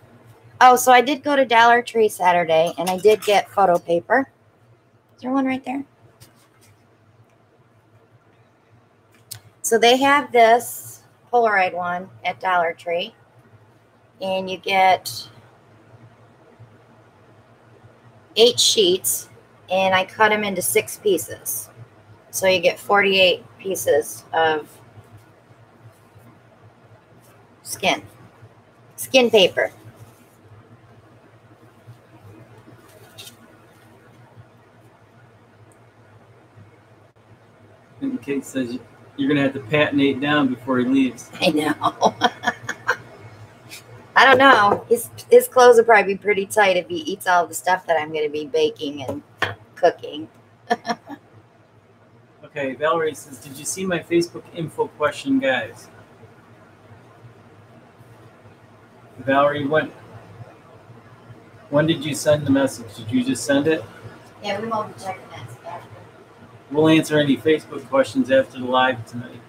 Oh, so I did go to Dollar Tree Saturday, and I did get photo paper. Is there one right there? So they have this Polaroid one at Dollar Tree, and you get 8 sheets, and I cut them into 6 pieces. So you get 48 pieces of skin paper. And Kate says you're going to have to pat Nate down before he leaves. I know. I don't know. His clothes will probably be pretty tight if he eats all the stuff that I'm going to be baking and cooking. Okay, Valerie says, did you see my Facebook info question, guys? Valerie, when did you send the message? Did you just send it? Yeah, we won't be checking that after. We'll answer any Facebook questions after the live tonight.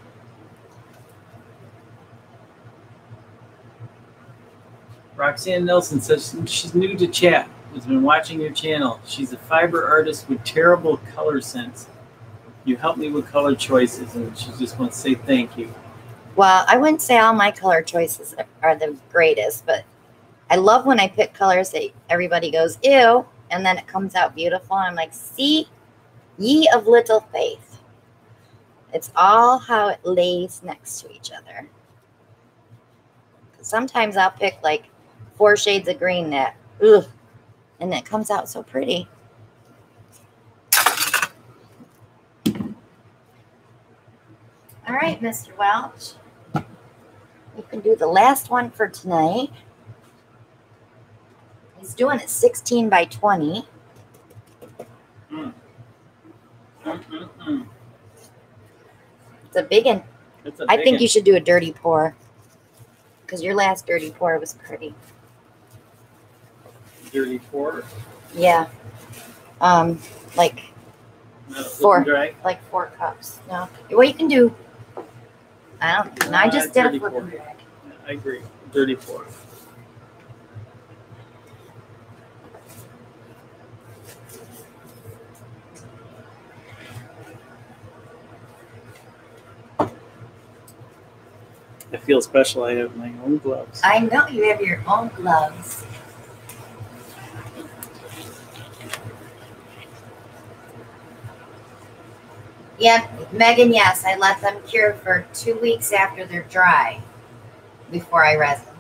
Roxanne Nelson says she's new to chat, has been watching your channel. She's a fiber artist with terrible color sense. You help me with color choices, and she just wants to say thank you. Well, I wouldn't say all my color choices are the greatest, but I love when I pick colors that everybody goes, ew, and then it comes out beautiful. I'm like, see, ye of little faith. It's all how it lays next to each other. Sometimes I'll pick like 4 shades of green that, ugh, and it comes out so pretty. All right, Mr. Welch. You can do the last one for tonight. He's doing it 16 by 20. It's a big one. It's a I big think one. you should do a dirty pour. Because your last dirty pour was pretty. Dirty pour. Yeah. Like No, four, dry. like 4 cups. No. Well, you can do. I don't. No, I just did a flip and drag. Yeah, I agree. Dirty pour. I feel special. I have my own gloves. I know you have your own gloves. Yeah, Megan, yes, I let them cure for 2 weeks after they're dry before I resin.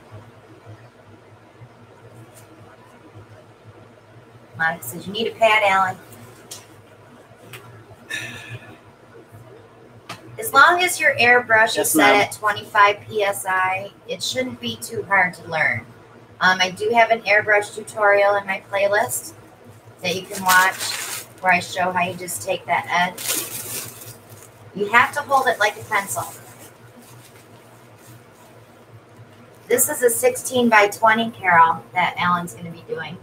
Monica says, you need a pad, Alan. As long as your airbrush is set at 25 psi, it shouldn't be too hard to learn. I do have an airbrush tutorial in my playlist that you can watch where I show how you just take that edge. You have to hold it like a pencil. This is a 16 by 20, Carol, that Alan's going to be doing.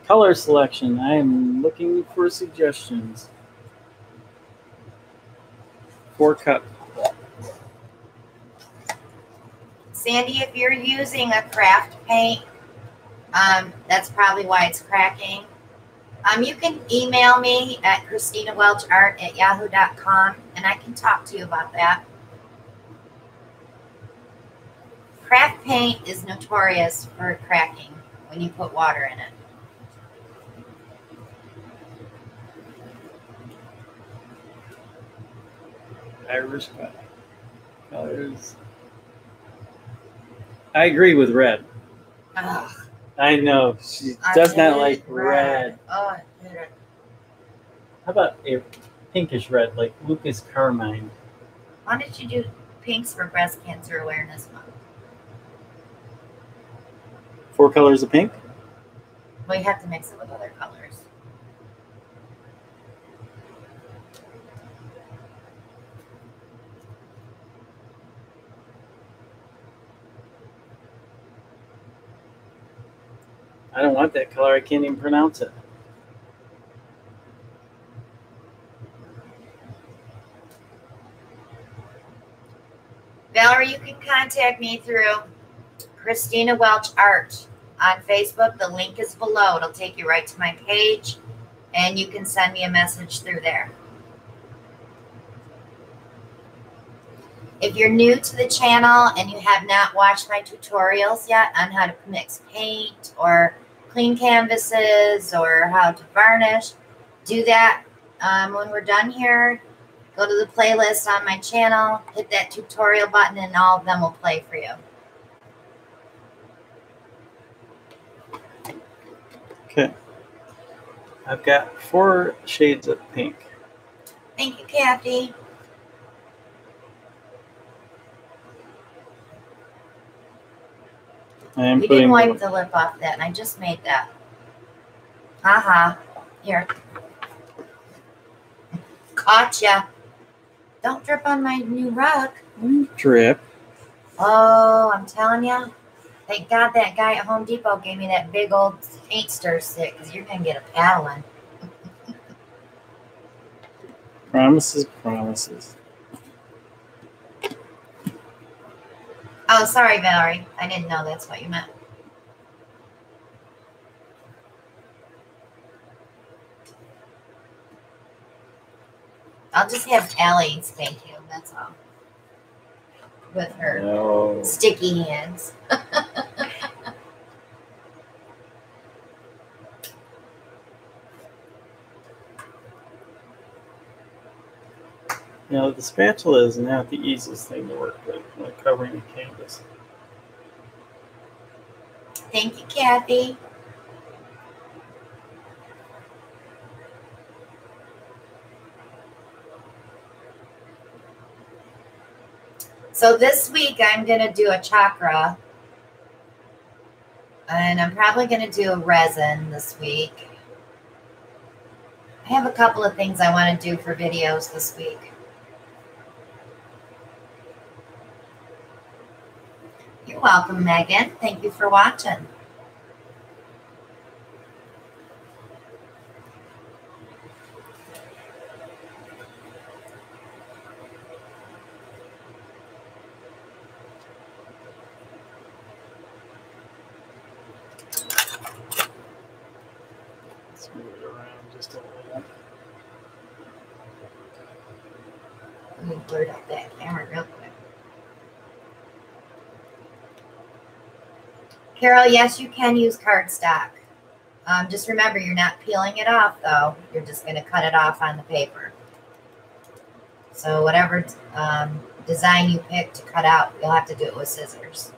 Color selection. I am looking for suggestions. 4 cup. Sandy, if you're using a craft paint, that's probably why it's cracking. You can email me at ChristinaWelchArt@yahoo.com and I can talk to you about that. Craft paint is notorious for cracking when you put water in it. Irish colors. I agree with red. Ugh, I know. She does not like red. Oh, I hate it. How about a pinkish red, like Lucas Carmine? Why did you do pinks for Breast Cancer Awareness Month? 4 colors of pink? Well, you have to mix it with other colors. I don't want that color. I can't even pronounce it. Valerie, you can contact me through Christina Welch Art on Facebook. The link is below. It'll take you right to my page, and you can send me a message through there. If you're new to the channel and you have not watched my tutorials yet on how to mix paint or clean canvases or how to varnish, do that when we're done here. Go to the playlist on my channel, hit that tutorial button, and all of them will play for you. Okay. I've got 4 shades of pink. Thank you, Kathy. You didn't wipe the lip off that, and I just made that. Haha. Here. Gotcha. Don't drip on my new rug. Drip. Oh, I'm telling you. Thank God that guy at Home Depot gave me that big old paint stir stick, because you're going to get a paddling. Promises, promises. Oh, sorry, Valerie. I didn't know that's what you meant. I'll just have Allie spank you, that's all. With her sticky hands. You know, the spatula is not the easiest thing to work with when covering a canvas. Thank you, Kathy. So this week I'm going to do a chakra. And I'm probably going to do a resin this week. I have a couple of things I want to do for videos this week. You're welcome, Megan. Thank you for watching. Let's move it around just a little. Let me blurt up that camera real quick. Carol, yes, you can use cardstock. Just remember, you're not peeling it off, though. You're just going to cut it off on the paper. So whatever design you pick to cut out, you'll have to do it with scissors.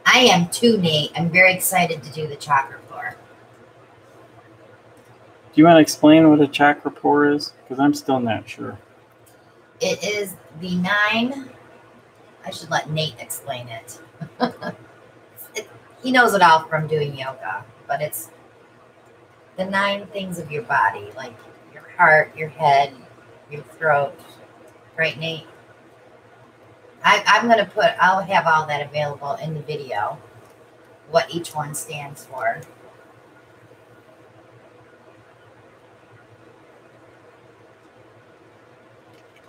I am too, Nate. I'm very excited to do the chakra pour. Do you want to explain what a chakra pour is? Because I'm still not sure. It is the 9. I should let Nate explain it. He knows it all from doing yoga, but it's the 9 things of your body, like your heart, your head, your throat. Right, Nate? I'm going to I'll have all that available in the video, what each one stands for.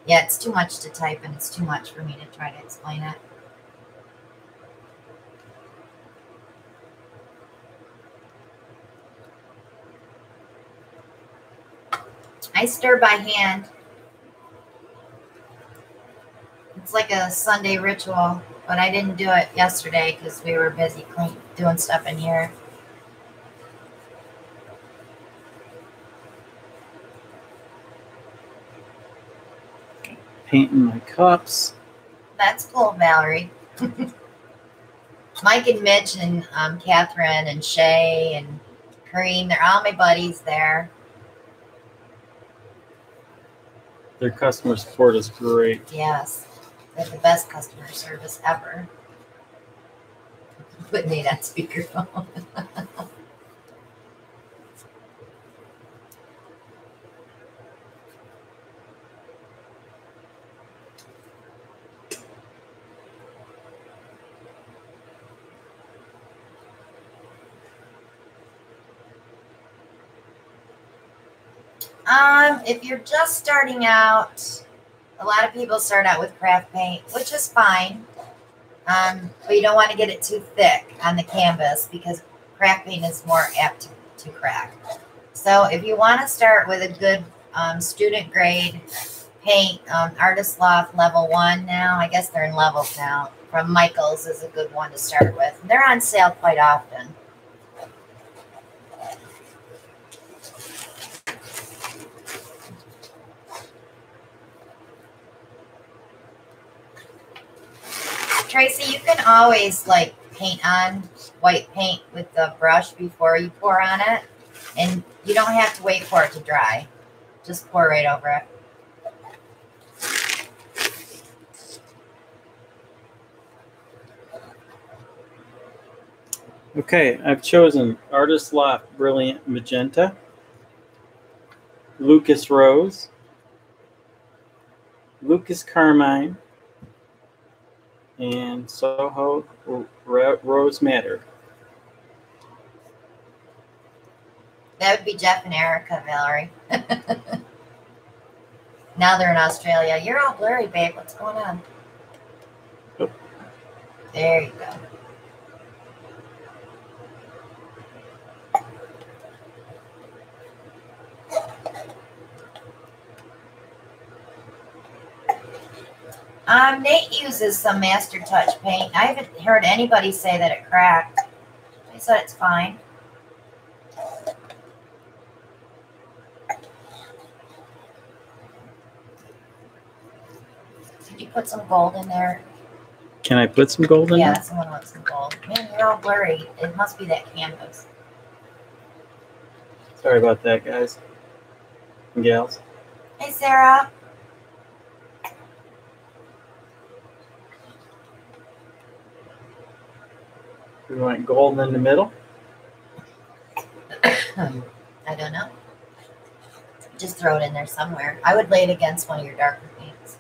Yeah, it's too much to type, and it's too much for me to try to explain it. I stir by hand. It's like a Sunday ritual, but I didn't do it yesterday because we were busy doing stuff in here. Painting my cups. That's cool, Valerie. Mike and Mitch and Catherine and Shay and Kareem, they're all my buddies there. Their customer support is great. Yes, they have the best customer service ever. Put Nate on speakerphone. If you're just starting out, a lot of people start out with craft paint, which is fine. But you don't want to get it too thick on the canvas because craft paint is more apt to crack. So if you want to start with a good student grade paint, Artist Loft level 1 now, I guess they're in levels now, from Michaels is a good one to start with. They're on sale quite often. Tracy, you can always like paint on white paint with the brush before you pour on it. And you don't have to wait for it to dry. Just pour right over it. Okay, I've chosen Artist Loft Brilliant Magenta, Lucas Rose, Lucas Carmine, and Soho Rose Madder. That would be Jeff and Erica, Valerie. Now they're in Australia. You're all blurry, babe. What's going on? Oh. There you go. Nate uses some Master Touch paint. I haven't heard anybody say that it cracked. They said it's fine. Did you put some gold in there? Can I put some gold in there? Yeah, someone wants some gold. Man, you're all blurry. It must be that canvas. Sorry about that, guys and gals. Hey, Sarah. We want gold in the middle. I don't know. Just throw it in there somewhere. I would lay it against one of your darker paints.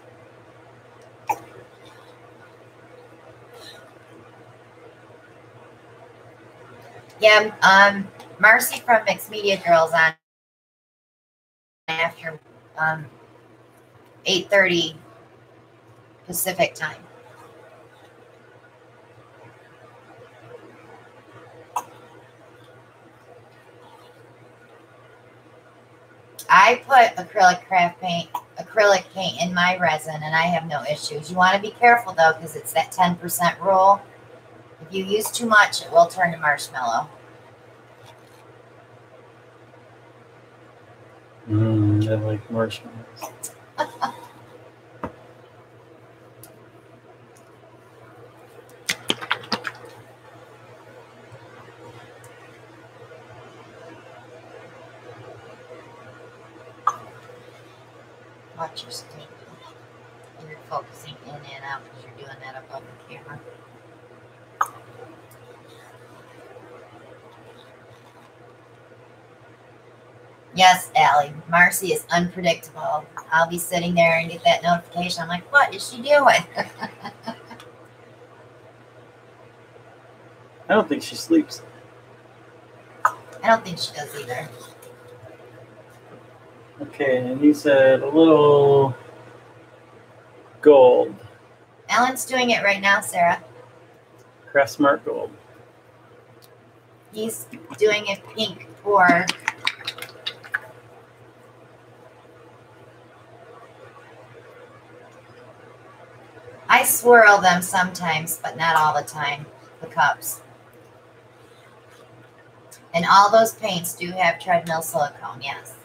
Yeah, Marcy from Mixed Media Girls on after 8:30 Pacific time. I put acrylic paint in my resin, and I have no issues. You want to be careful though, because it's that 10% rule. If you use too much, it will turn to marshmallow. I like marshmallows. Watch your steam. You're focusing in and out because you're doing that above the camera. Yes, Allie. Marcy is unpredictable. I'll be sitting there and get that notification. I'm like, what is she doing? I don't think she sleeps. I don't think she does either. Okay, and you said a little gold. Alan's doing it right now, Sarah. Craft Smart Gold. He's doing a pink pour. I swirl them sometimes, but not all the time, the cups. And all those paints do have treadmill silicone, yes.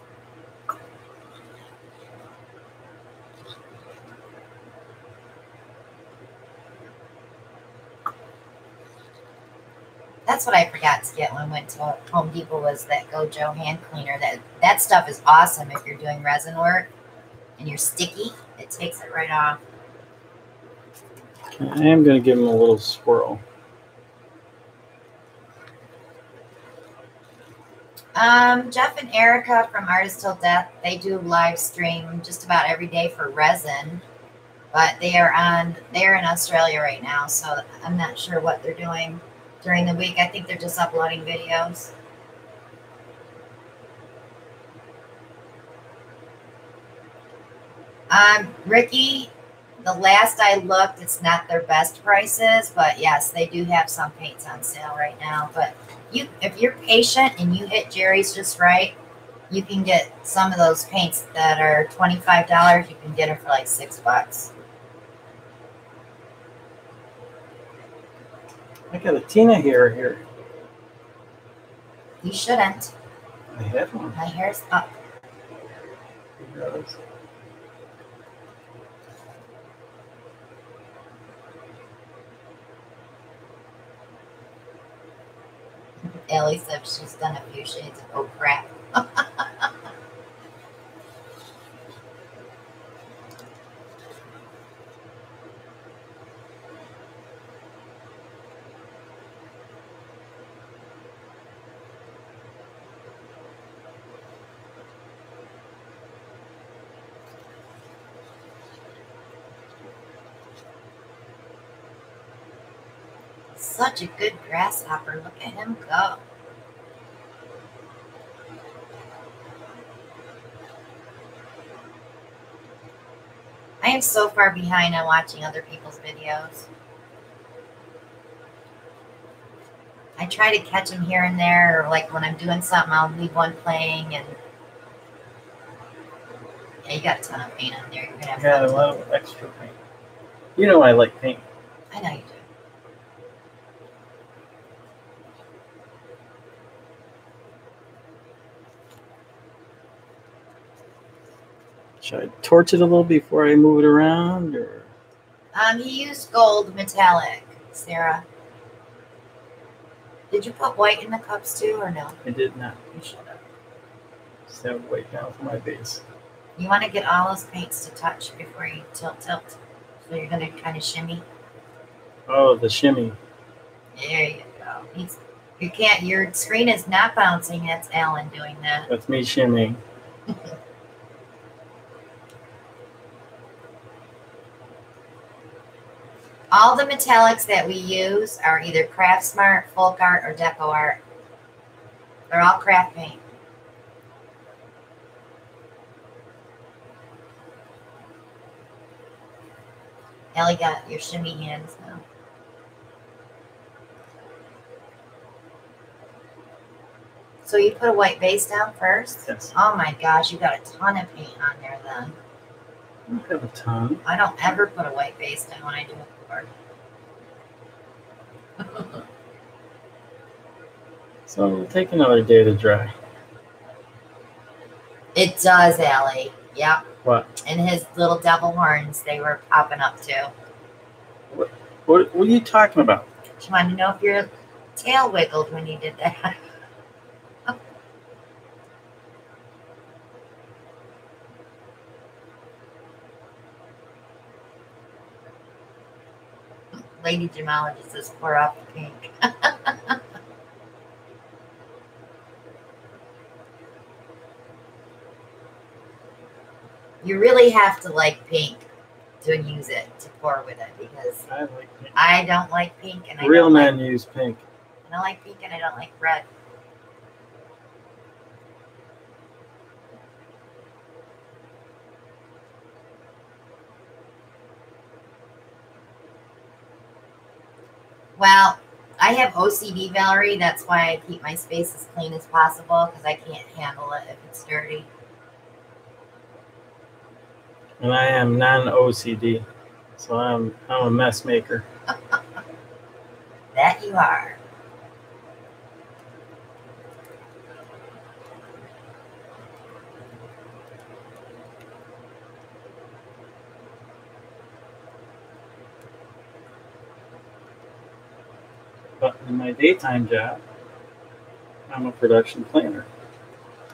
That's what I forgot to get when I went to Home Depot was that Gojo hand cleaner. That stuff is awesome if you're doing resin work and you're sticky. It takes it right off. Okay, I am going to give him a little swirl. Jeff and Erica from Artist Till Death, they do live stream just about every day for resin, but they're in Australia right now, so I'm not sure what they're doing during the week. I think they're just uploading videos. Ricky, the last I looked, it's not their best prices, but yes, they do have some paints on sale right now. But if you're patient and you hit Jerry's just right, you can get some of those paints that are $25. You can get them for like $6. I got a Tina hair here. You shouldn't. I have one. My hair's up. Ellie said she's done a few shades of oh crap. Such a good grasshopper. Look at him go. I am so far behind on watching other people's videos. I try to catch them here and there, or like when I'm doing something, I'll leave one playing, and yeah, you got a ton of paint on there. You're gonna have got a lot of extra paint. You know I like paint. I know you do. Should I torch it a little before I move it around, or? He used gold metallic, Sarah. Did you put white in the cups too, or no? I did not. You should have. Just have white now for my base. You want to get all those paints to touch before you tilt. So you're going to kind of shimmy. Oh, the shimmy. There you go. Your screen is not bouncing. That's Alan doing that. That's me shimmying. All the metallics that we use are either Craft Smart, Folk Art, or Deco Art. They're all craft paint. Ellie got your shimmy hands now. So you put a white base down first? Yes. Oh my gosh, you got a ton of paint on there then. I don't have a ton. I don't ever put a white base down when I do a board. So it'll take another day to dry. It does, Allie. Yep. What? And his little devil horns, they were popping up too. What are you talking about? Just wanted to know if your tail wiggled when you did that. Lady Gemologist says pour off the pink. You really have to like pink to use it, to pour with it, because I like pink. I don't like pink, and Real men use pink. I don't like pink, and I don't like red. Well, I have OCD, Valerie. That's why I keep my space as clean as possible, because I can't handle it if it's dirty. And I am non-OCD, so I'm a mess maker. That you are. But in my daytime job, I'm a production planner,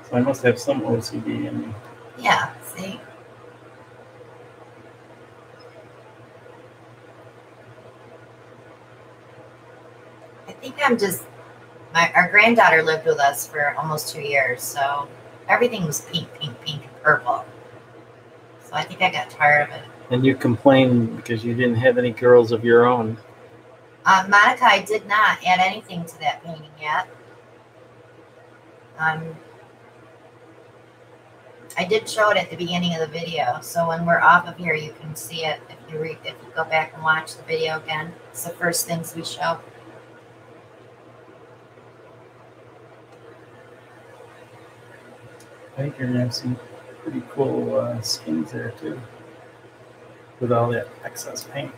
so I must have some OCD in me. Yeah, see? I think I'm just, our granddaughter lived with us for almost 2 years, so everything was pink, pink, pink, and purple. So I think I got tired of it. And you complained because you didn't have any girls of your own. Monica, I did not add anything to that painting yet. I did show it at the beginning of the video, so when we're off of here, you can see it if you go back and watch the video again. It's the first things we show. I think you're gonna have some pretty cool skins there too, with all that excess paint.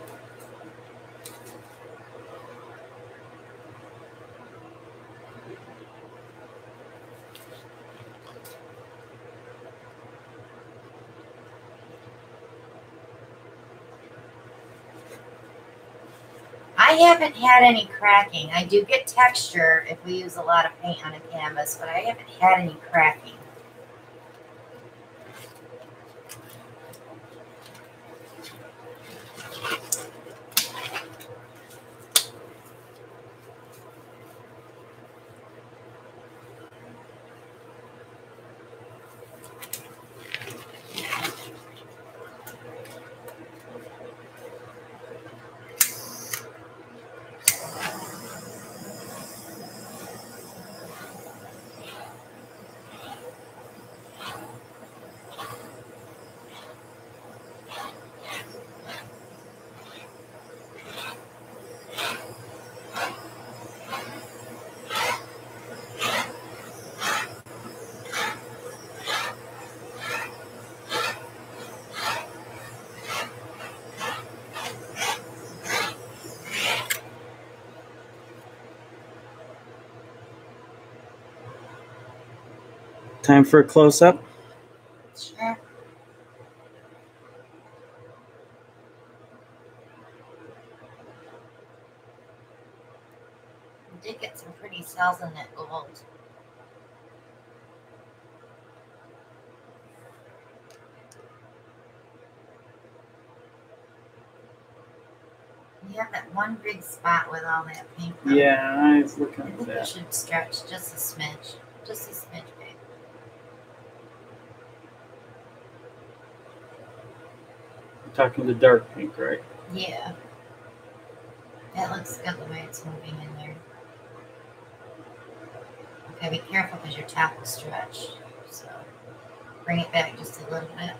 I haven't had any cracking. I do get texture if we use a lot of paint on a canvas, but I haven't had any cracking. Time for a close-up? Sure. We did get some pretty cells in that gold. You have that one big spot with all that pink. Yeah, I was looking I at think you that. should stretch just a smidge. Just a smidge, babe. You're talking the dark pink, right? Yeah. That looks good the way it's moving in there. Okay, be careful because your top will stretch. So bring it back just a little bit.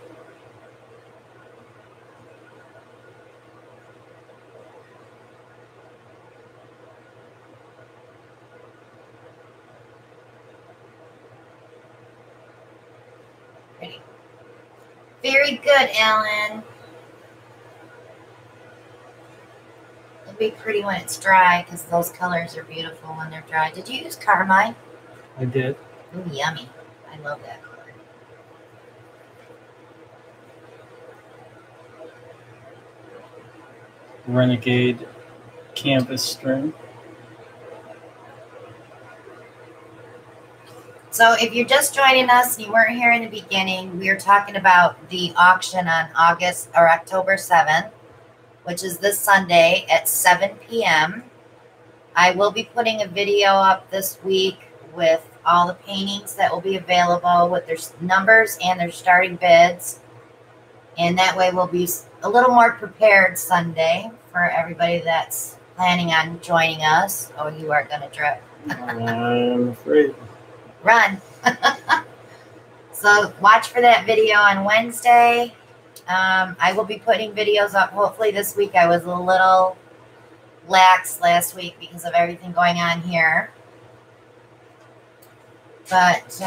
Pretty. Very good, Ellen. It'll be pretty when it's dry because those colors are beautiful when they're dry. Did you use carmine? I did. Ooh, yummy. I love that color. Renegade canvas string. So if you're just joining us and you weren't here in the beginning, we are talking about the auction on October 7th, which is this Sunday at 7 p.m. I will be putting a video up this week with all the paintings that will be available with their numbers and their starting bids. And that way we'll be a little more prepared Sunday for everybody that's planning on joining us. Oh, you are going to drip. I'm afraid. Run. So watch for that video on Wednesday. I will be putting videos up hopefully this week. I was a little lax last week because of everything going on here. But,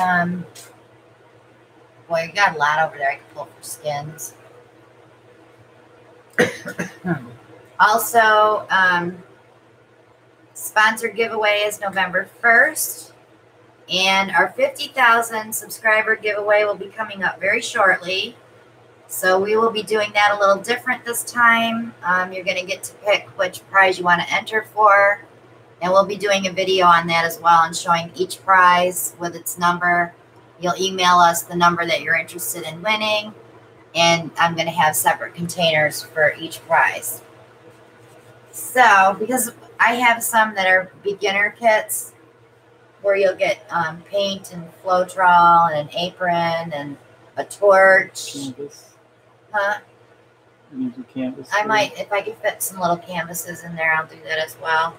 boy, you got a lot over there I can pull for skins. Also, sponsored giveaway is November 1st. And our 50,000 subscriber giveaway will be coming up very shortly. So we will be doing that a little different this time. You're going to get to pick which prize you want to enter for. And we'll be doing a video on that as well and showing each prize with its number. You'll email us the number that you're interested in winning. And I'm going to have separate containers for each prize. So, because I have some that are beginner kits, where you'll get paint and Floetrol and an apron and a torch. Canvas. Huh? You do canvas. I might, if I can fit some little canvases in there, I'll do that as well.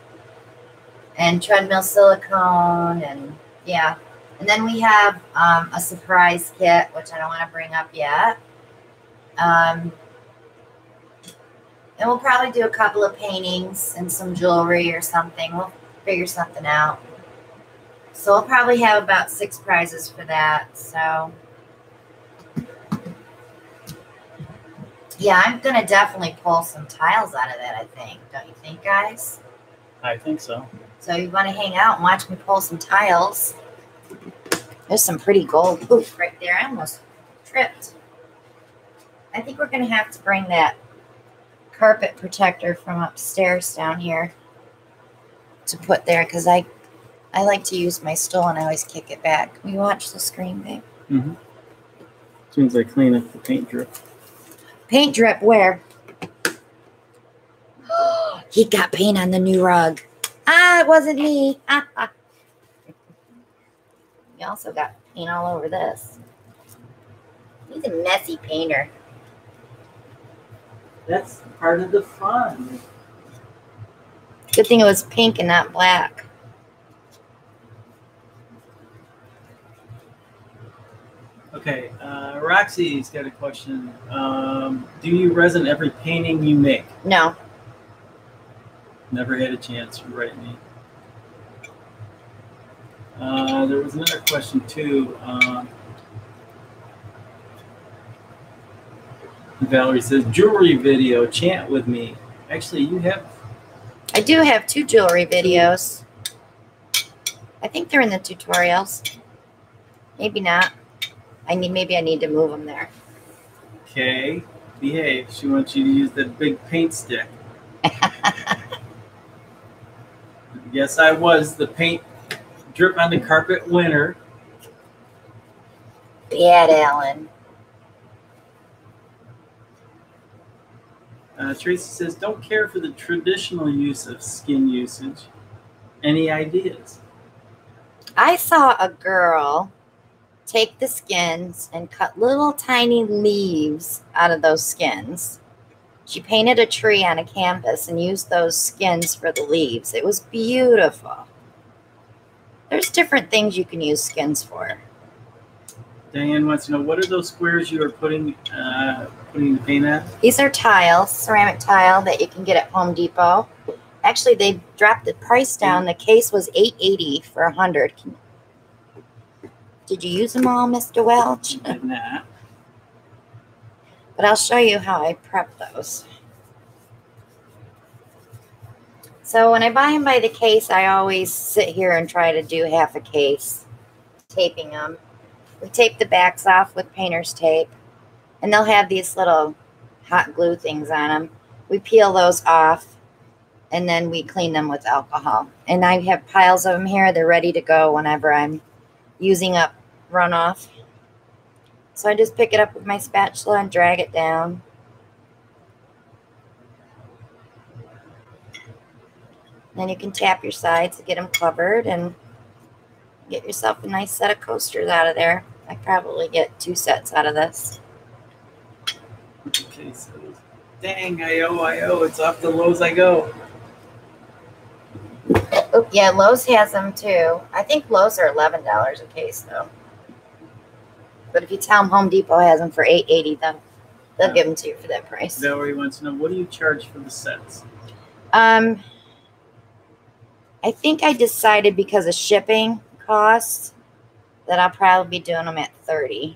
And treadmill silicone and yeah. And then we have a surprise kit, which I don't want to bring up yet. And we'll probably do a couple of paintings and some jewelry or something. We'll figure something out. So we'll probably have about 6 prizes for that. So, yeah, I'm going to definitely pull some tiles out of that, I think. Don't you think, guys? I think so. So you want to hang out and watch me pull some tiles. There's some pretty gold poof right there. I almost tripped. I think we're going to have to bring that carpet protector from upstairs down here to put there because I like to use my stool and I always kick it back. Can you watch the screen, babe? Mm-hmm. As soon as I clean up the paint drip. Paint drip where? He got paint on the new rug. Ah, it wasn't me. He also got paint all over this. He's a messy painter. That's part of the fun. Good thing it was pink and not black. Okay, Roxy's got a question. Do you resin every painting you make? No. Never had a chance to write me. There was another question too. Valerie says, jewelry video, chant with me. Actually, you have... I do have 2 jewelry videos. I think they're in the tutorials. Maybe not. Maybe I need to move them there. Okay, behave. She wants you to use that big paint stick. Yes, I was the paint drip on the carpet winner. Bad Alan. Tracy says, don't care for the traditional use of skin usage. Any ideas? I saw a girl take the skins and cut little tiny leaves out of those skins. She painted a tree on a canvas and used those skins for the leaves. It was beautiful. There's different things you can use skins for. Diane wants to know, what are those squares you are putting the paint at? These are tiles, ceramic tile that you can get at Home Depot. Actually, they dropped the price down. The case was $8.80 for 100. Did you use them all, Mr. Welch? I did not. But I'll show you how I prep those. So when I buy them by the case, I always sit here and try to do half a case, taping them. We tape the backs off with painter's tape, and they'll have these little hot glue things on them. We peel those off, and then we clean them with alcohol. And I have piles of them here. They're ready to go whenever I'm using up runoff. So I just pick it up with my spatula and drag it down. Then you can tap your sides to get them covered and get yourself a nice set of coasters out of there. I probably get 2 sets out of this. Okay, so dang, I owe. It's off to Lowe's I go. Oh, yeah, Lowe's has them too. I think Lowe's are $11 a case though. But if you tell them Home Depot has them for $8.80, they'll give them to you for that price. Valerie wants to know, what do you charge for the sets? I think I decided because of shipping costs that I'll probably be doing them at $30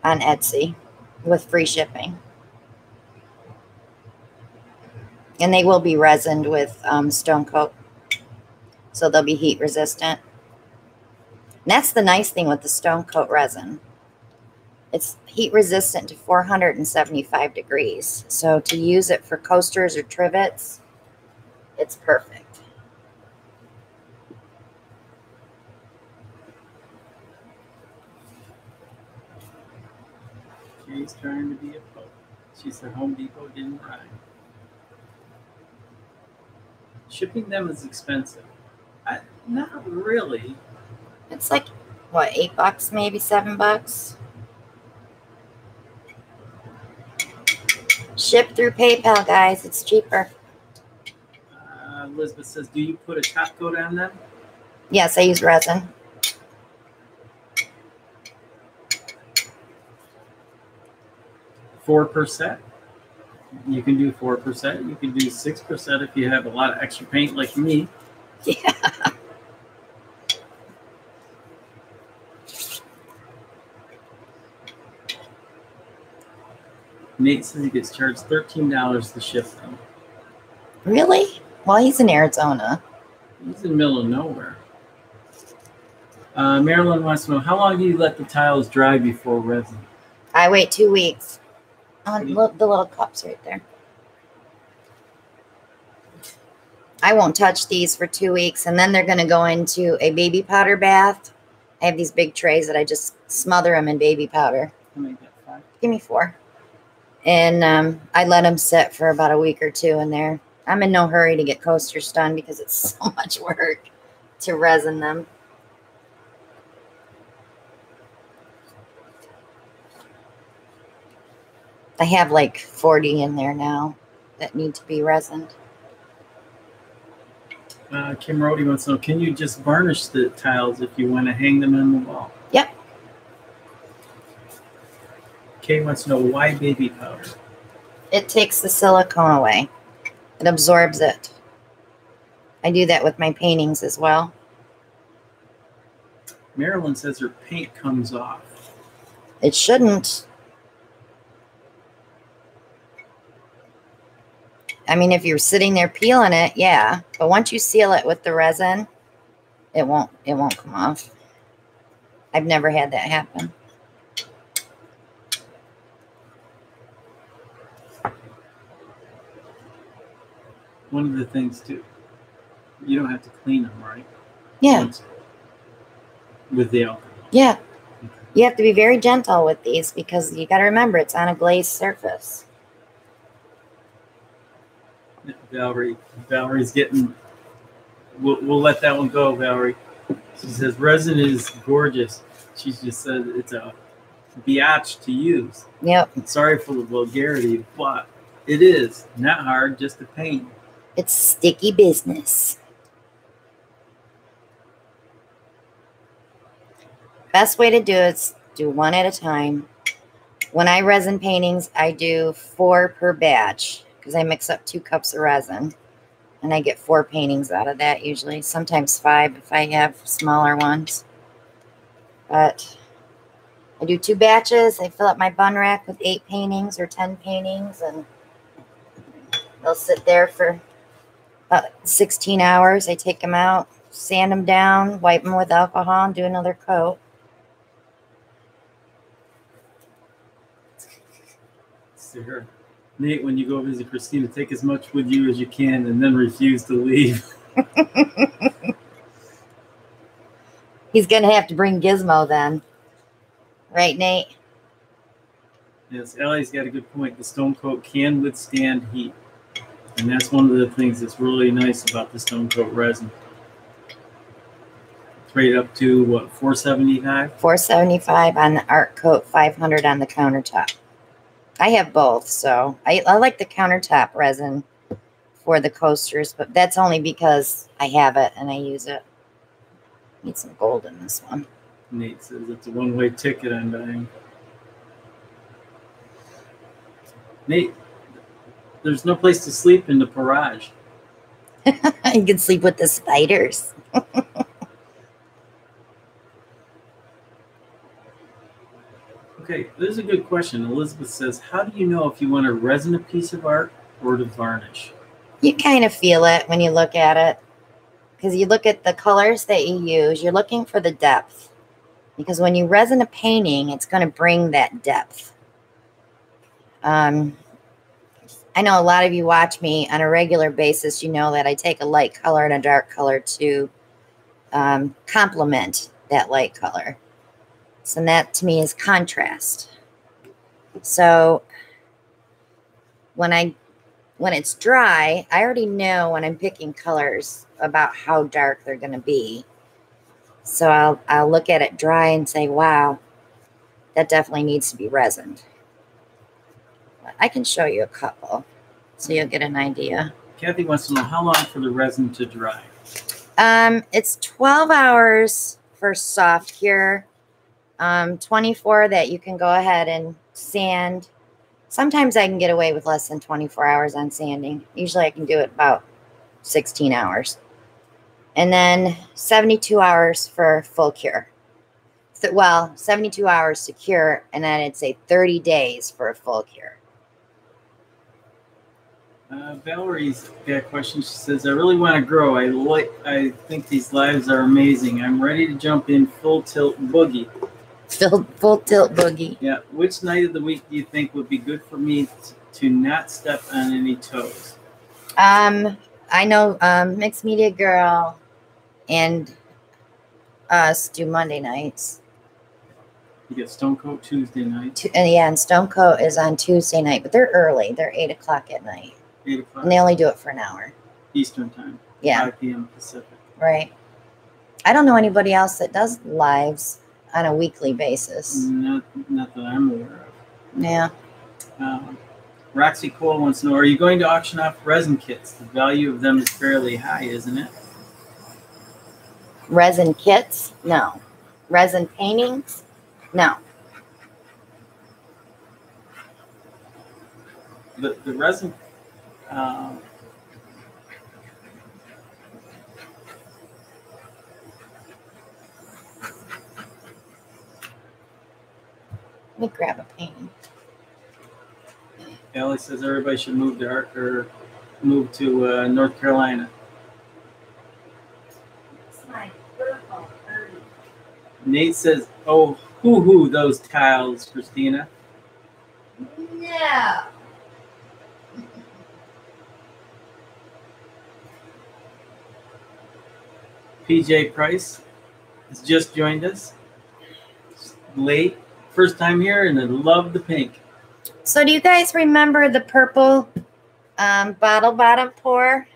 on Etsy with free shipping. And they will be resined with stone coat, so they'll be heat resistant. And that's the nice thing with the stone coat resin. It's heat resistant to 475 degrees. So to use it for coasters or trivets, it's perfect. She's trying to be a poet. She said Home Depot didn't rhyme. Shipping them is expensive. Not really. It's like, what, $8 maybe, $7? Ship through PayPal, guys. It's cheaper. Elizabeth says, do you put a top coat on them? Yes, I use resin. %. You can do 4%. You can do 6% if you have a lot of extra paint like me. Yeah. Nate says he gets charged $13 to ship them. Really? Well, he's in Arizona. He's in the middle of nowhere. Marilyn wants to know, how long do you let the tiles dry before resin? I wait 2 weeks. On the little cups right there. I won't touch these for 2 weeks, and then they're going to go into a baby powder bath. I have these big trays that I just smother them in baby powder. How many got? 5? Give me 4. And I let them sit for about a week or 2 in there. I'm in no hurry to get coasters done because it's so much work to resin them. I have like 40 in there now that need to be resined. Kim Rody wants to know, can you just varnish the tiles if you want to hang them on the wall? Yep. Kay wants to know, why baby powder? It takes the silicone away. It absorbs it. I do that with my paintings as well. Marilyn says her paint comes off. It shouldn't. I mean, if you're sitting there peeling it, yeah. But once you seal it with the resin, it won't come off. I've never had that happen. One of the things too, you don't have to clean them, right? Yeah. With the alcohol. Yeah. Okay. You have to be very gentle with these because you got to remember it's on a glazed surface. Valerie's getting. We'll let that one go, Valerie. She says resin is gorgeous. She just said it's a biatch to use. Yep. Sorry for the vulgarity, but it is not hard, just a pain. It's sticky business. Best way to do it is do one at a time. When I resin paintings, I do 4 per batch because I mix up 2 cups of resin. And I get 4 paintings out of that usually. Sometimes 5 if I have smaller ones. But I do 2 batches. I fill up my bun rack with 8 paintings or 10 paintings. And they'll sit there for about 16 hours. I take them out, sand them down, wipe them with alcohol, and do another coat. Here. Nate, when you go visit Christina, take as much with you as you can and then refuse to leave. He's going to have to bring Gizmo then. Right, Nate? Yes, Ellie's got a good point. The stone coat can withstand heat. And that's one of the things that's really nice about the stone coat resin. It's rated up to, what, 475? 475 on the art coat, 500 on the countertop. I have both, so I like the countertop resin for the coasters, but that's only because I have it and I use it. Need some gold in this one. Nate says it's a one-way ticket I'm buying. Nate, there's no place to sleep in the garage. You can sleep with the spiders. Okay, this is a good question. Elizabeth says, how do you know if you want to resin a piece of art or to varnish? You kind of feel it when you look at it. Because you look at the colors that you use, you're looking for the depth. Because when you resin a painting, it's going to bring that depth. I know a lot of you watch me on a regular basis. You know that I take a light color and a dark color to complement that light color. So that to me is contrast. So when it's dry, I already know when I'm picking colors about how dark they're going to be. So I'll look at it dry and say, wow, that definitely needs to be resined. I can show you a couple so you'll get an idea. Kathy wants to know how long for the resin to dry. It's 12 hours for soft cure. 24 that you can go ahead and sand. Sometimes I can get away with less than 24 hours on sanding. Usually I can do it about 16 hours. And then 72 hours for full cure. So, well, 72 hours to cure, and then I'd say 30 days for a full cure. Valerie's got a question. She says, I really want to grow. I think these lives are amazing. I'm ready to jump in full tilt boogie. Full tilt boogie. Yeah. Which night of the week do you think would be good for me to not step on any toes? I know Mixed Media Girl and us do Monday nights. You get Stone Coat Tuesday night. Yeah, and Stone Coat is on Tuesday night, but they're early. They're 8 o'clock at night. 8 o'clock. And they only do it for an hour. Eastern time. Yeah. 5 p.m. Pacific. Right. I don't know anybody else that does lives on a weekly basis. Not that I'm aware of. Yeah. Roxy Cole wants to know, are you going to auction off resin kits? The value of them is fairly high, isn't it? Resin kits? No. Resin paintings? No. The resin... Let me grab a painting. Ellie says everybody should move to North Carolina. Nate says, "Oh, hoo those tiles, Christina." No. PJ Price has just joined us. Late, first time here, and I love the pink. So do you guys remember the purple Bottle bottom pour.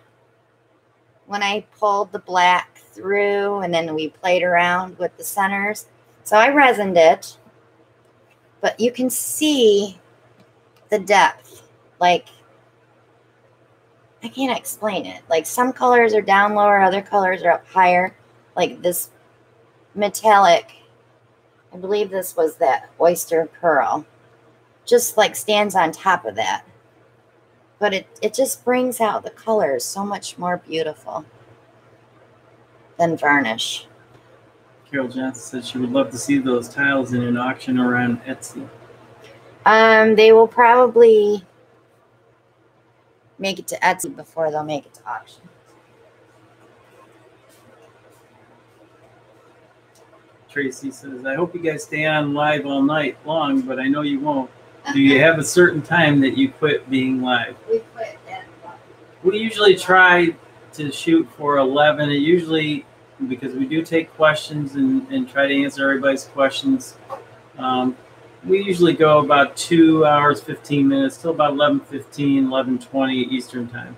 When I pulled the black through and then we played around with the centers. So I resined it, but you can see the depth. Like, I can't explain it. Like, some colors are down lower, other colors are up higher. Like this metallic, I believe this was that oyster pearl, just like stands on top of that. But it just brings out the colors so much more beautiful than varnish. Carol Johnson said she would love to see those tiles in an auction or on Etsy. They will probably make it to Etsy before they'll make it to auction. Tracy says, I hope you guys stay on live all night long, but I know you won't. Do you have a certain time that you quit being live? We quit at 11. We usually try to shoot for 11. It usually, because we do take questions and try to answer everybody's questions, we usually go about 2 hours, 15 minutes, till about 11:15, 11:20 Eastern time.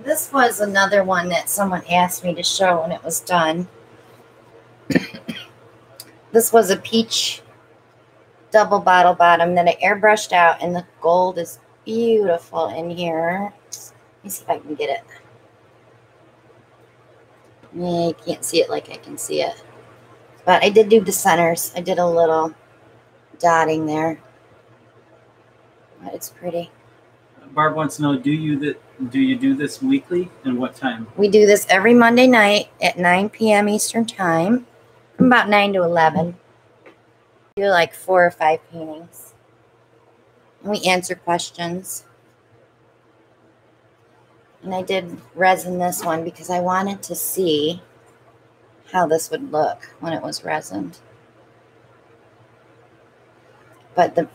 This was another one that someone asked me to show when it was done. This was a peach double bottle bottom that I airbrushed out, and the gold is beautiful in here. Let me see if I can get it. Yeah, you can't see it like I can see it. But I did do the centers. I did a little dotting there. But it's pretty. Barb wants to know, do you do this weekly and what time? We do this every Monday night at 9 p.m. Eastern time, from about 9 to 11. We do like 4 or 5 paintings. And we answer questions. And I did resin this one because I wanted to see how this would look when it was resined. But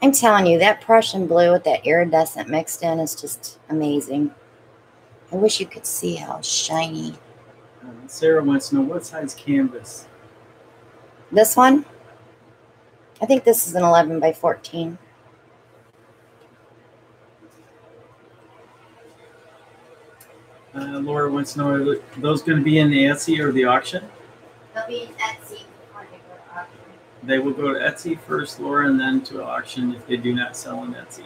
I'm telling you, that Prussian blue with that iridescent mixed in is just amazing. I wish you could see how shiny. Sarah wants to know, what size canvas? This one? I think this is an 11 by 14. Laura wants to know, are those going to be in the Etsy or the auction? They'll be in Etsy before they go to auction. They will go to Etsy first, Laura, and then to auction if they do not sell on Etsy.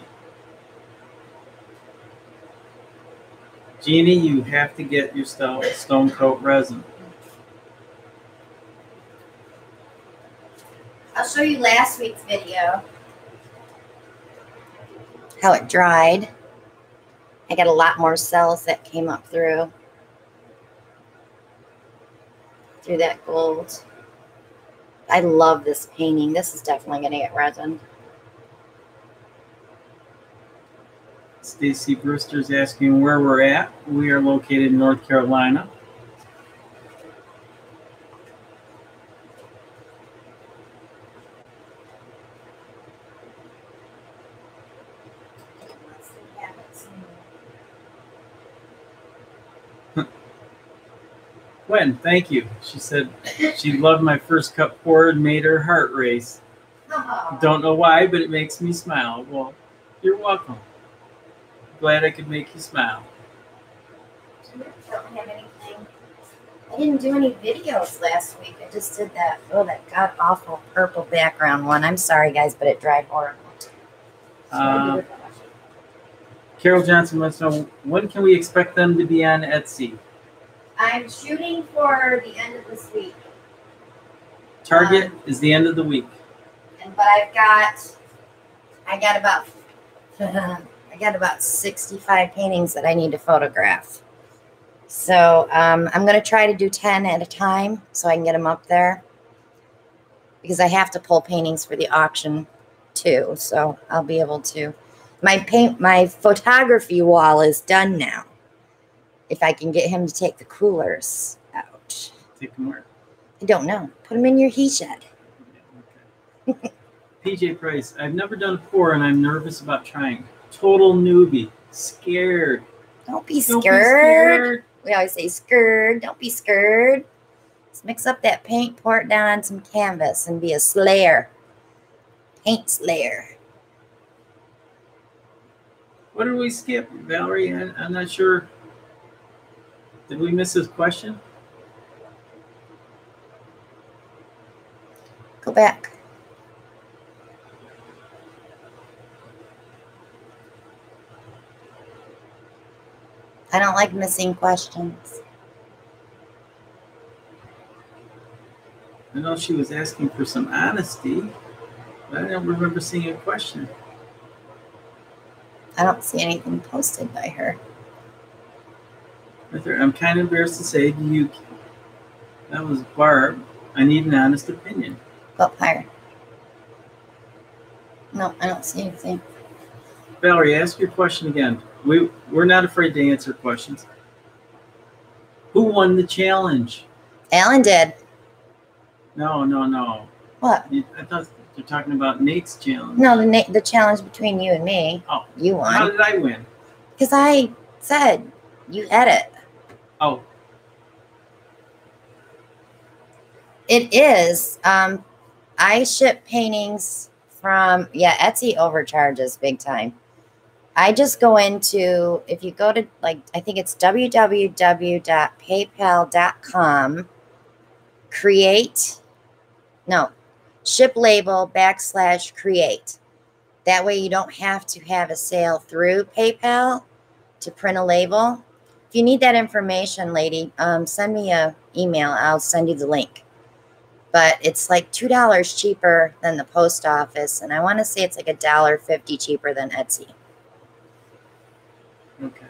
Jeannie, you have to get your stone coat resin. I'll show you last week's video, how it dried. I got a lot more cells that came up through that gold. I love this painting. This is definitely going to get resin. Stacy Brewster's asking where we're at. We are located in North Carolina. Gwen, thank you. She said she loved my first cup poured, made her heart race. Oh. Don't know why, but it makes me smile. Well, you're welcome. Glad I could make you smile. Don't have anything. I didn't do any videos last week. I just did that. Oh, that god awful purple background one. I'm sorry, guys, but it dried horrible. Carol Johnson wants to know, when can we expect them to be on Etsy? I'm shooting for the end of this week. Target is the end of the week. But I got about 65 paintings that I need to photograph. So I'm going to try to do 10 at a time so I can get them up there, because I have to pull paintings for the auction too. So I'll be able to. My photography wall is done now. If I can get him to take the coolers out. Take them where? I don't know. Put them in your heat shed. Okay. PJ Price, I've never done a pour and I'm nervous about trying. Total newbie. Scared. Don't be scared. We always say scared. Don't be scared. Let's mix up that paint, pour it down on some canvas, and be a slayer. Paint slayer. What did we skip, Valerie? I'm not sure. Did we miss his question? Go back. I don't like missing questions. I know she was asking for some honesty, but I don't remember seeing a question. I don't see anything posted by her. I'm kind of embarrassed to say, that was Barb. I need an honest opinion. Go up higher. No, I don't see anything. Valerie, ask your question again. We're not afraid to answer questions. Who won the challenge? Alan did. No. What? I thought you're talking about Nate's challenge. No, the challenge between you and me. Oh. You won. How did I win? Because I said you edit. Oh. It is. I ship paintings from, Etsy overcharges big time. I just go into, if you go to, like, I think it's www.paypal.com, ship label /create. That way you don't have to have a sale through PayPal to print a label. If you need that information, lady, send me an email. I'll send you the link. But it's like $2 cheaper than the post office. And I want to say it's like $1.50 cheaper than Etsy. Okay.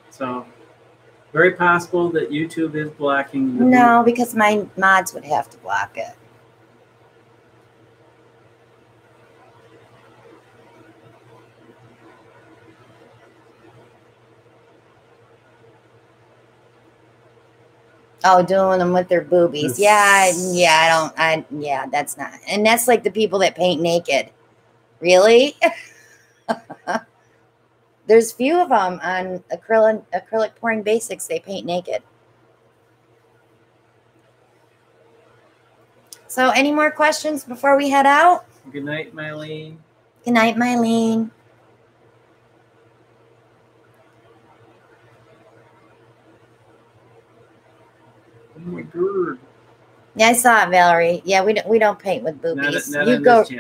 So, very possible that YouTube is blocking the No, because my mods would have to block it. Oh, doing them with their boobies. Yeah, that's not. And that's like the people that paint naked. Really? There's few of them on acrylic pouring basics. They paint naked. So any more questions before we head out? Good night, Mylene. Good night, Mylene. Oh my God. Yeah, I saw it, Valerie. Yeah, we don't paint with boobies. Not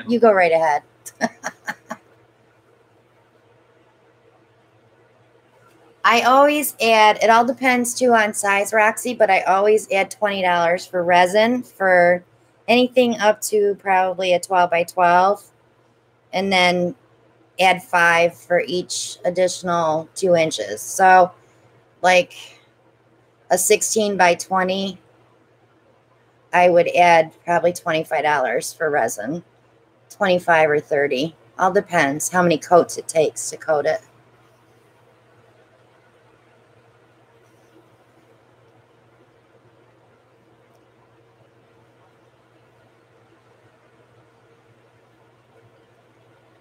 you go right ahead. I always add, it all depends too on size, Roxy, but I always add $20 for resin for anything up to probably a 12 by 12, and then add $5 for each additional 2 inches. So like a 16 by 20, I would add probably $25 for resin, 25 or 30. All depends how many coats it takes to coat it.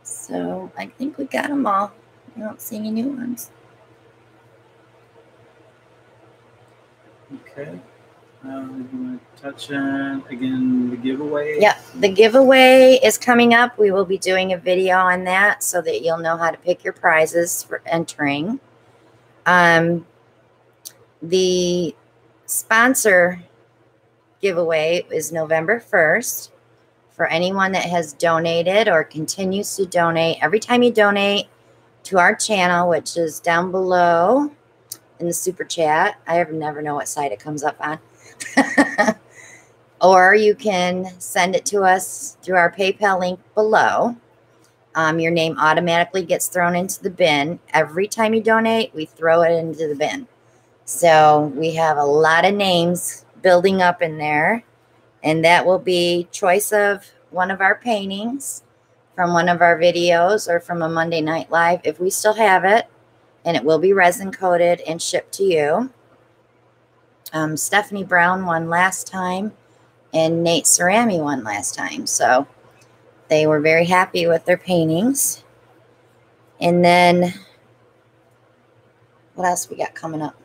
So I think we got them all. I don't see any new ones. Okay. We're going to touch on, again, the giveaway. Yep. The giveaway is coming up. We will be doing a video on that so that you'll know how to pick your prizes for entering. The sponsor giveaway is November 1st. For anyone that has donated or continues to donate, every time you donate to our channel, which is down below in the super chat, I never know what side it comes up on. Or you can send it to us through our PayPal link below. Your name automatically gets thrown into the bin. Every time you donate, we throw it into the bin. So we have a lot of names building up in there. And that will be choice of one of our paintings from one of our videos or from a Monday Night Live, if we still have it. And it will be resin coated and shipped to you. Stephanie Brown won last time. And Nate Cerami won last time. So they were very happy with their paintings. And then what else we got coming up?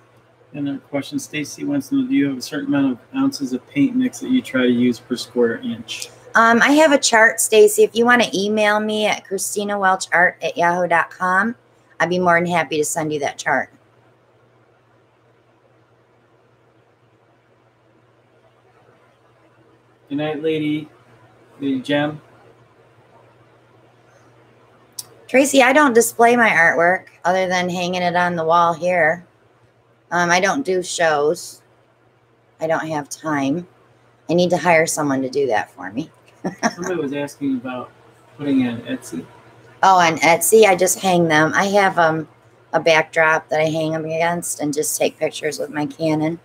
Another question. Stacy wants to know, do you have a certain amount of ounces of paint mix that you try to use per square inch? I have a chart, Stacy. If you want to email me at ChristinaWelchArt@yahoo.com, I'd be more than happy to send you that chart. Good night, Lady Gem. Tracy, I don't display my artwork other than hanging it on the wall here. I don't do shows. I don't have time. I need to hire someone to do that for me. Somebody was asking about putting it on Etsy. Oh, on Etsy, I just hang them. I have a backdrop that I hang them against and just take pictures with my Canon.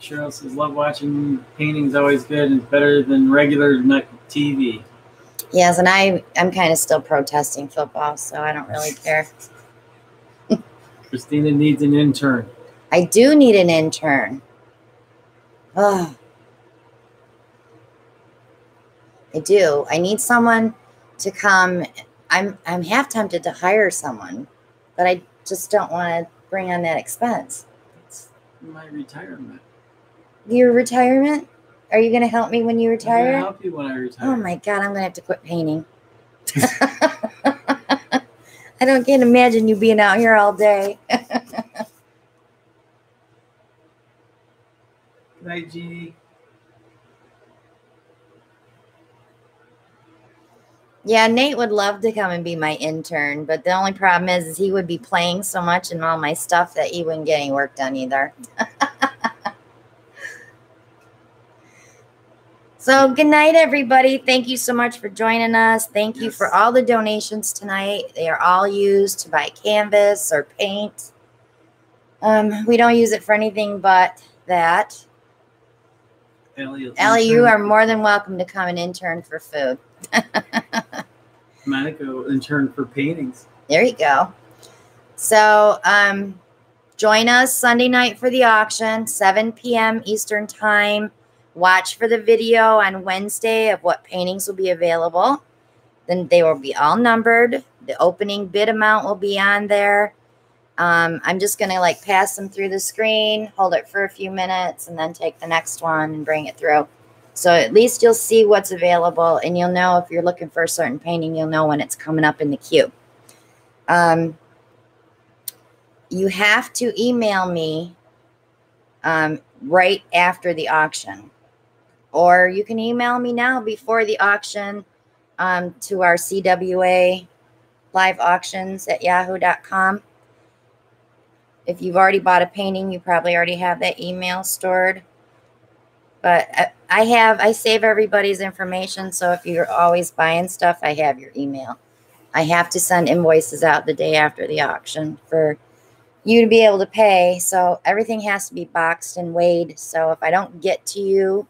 Cheryl says, love watching paintings, always good and better than regular TV. Yes, and I'm kind of still protesting football, so I don't really care. Christina needs an intern. I do need an intern. Oh, I do. I need someone to come. I'm half tempted to hire someone, but I just don't want to bring on that expense. It's my retirement. Your retirement? Are you going to help me when you retire? I'm going to help you when I retire. Oh my God, I'm going to have to quit painting. I can't imagine you being out here all day. Good night, Jeannie. Yeah, Nate would love to come and be my intern, but the only problem is he would be playing so much in all my stuff that he wouldn't get any work done either. So good night, everybody. Thank you so much for joining us. Thank you for all the donations tonight. They are all used to buy canvas or paint. We don't use it for anything but that. Ellie, you are more than welcome to come and intern for food. Monica, intern for paintings. There you go. So join us Sunday night for the auction, 7 p.m. Eastern Time. Watch for the video on Wednesday of what paintings will be available. Then they will be all numbered. The opening bid amount will be on there. I'm just going to pass them through the screen, hold it for a few minutes, and then take the next one and bring it through. So at least you'll see what's available, and you'll know if you're looking for a certain painting, you'll know when it's coming up in the queue. You have to email me right after the auction. Or you can email me now before the auction to our CWA live auctions at yahoo.com. If you've already bought a painting, you probably already have that email stored. But I save everybody's information, so if you're always buying stuff, I have your email. I have to send invoices out the day after the auction for you to be able to pay. So everything has to be boxed and weighed. So if I don't get to you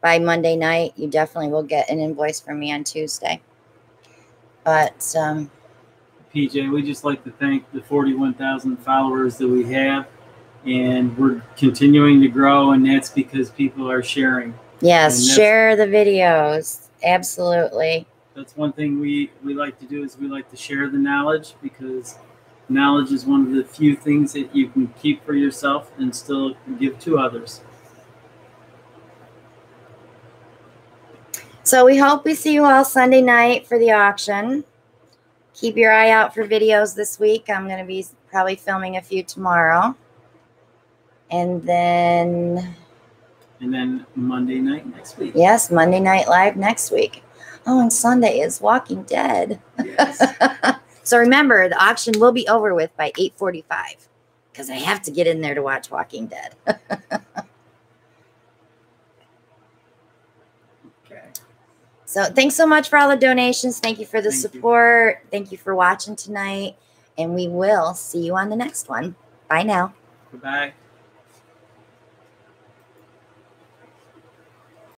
by Monday night, you definitely will get an invoice from me on Tuesday. But PJ, we just like to thank the 41,000 followers that we have, and we're continuing to grow, and that's because people are sharing. Yes, share the videos. Absolutely. That's one thing we like to do, is we like to share the knowledge, because knowledge is one of the few things that you can keep for yourself and still give to others. So we hope we see you all Sunday night for the auction. Keep your eye out for videos this week. I'm going to be probably filming a few tomorrow. And then Monday night next week. Yes, Monday Night Live next week. Oh, and Sunday is Walking Dead. Yes. So remember, the auction will be over with by 8:45 because I have to get in there to watch Walking Dead. So thanks so much for all the donations. Thank you for the support. Thank you for watching tonight. And we will see you on the next one. Bye now. Goodbye.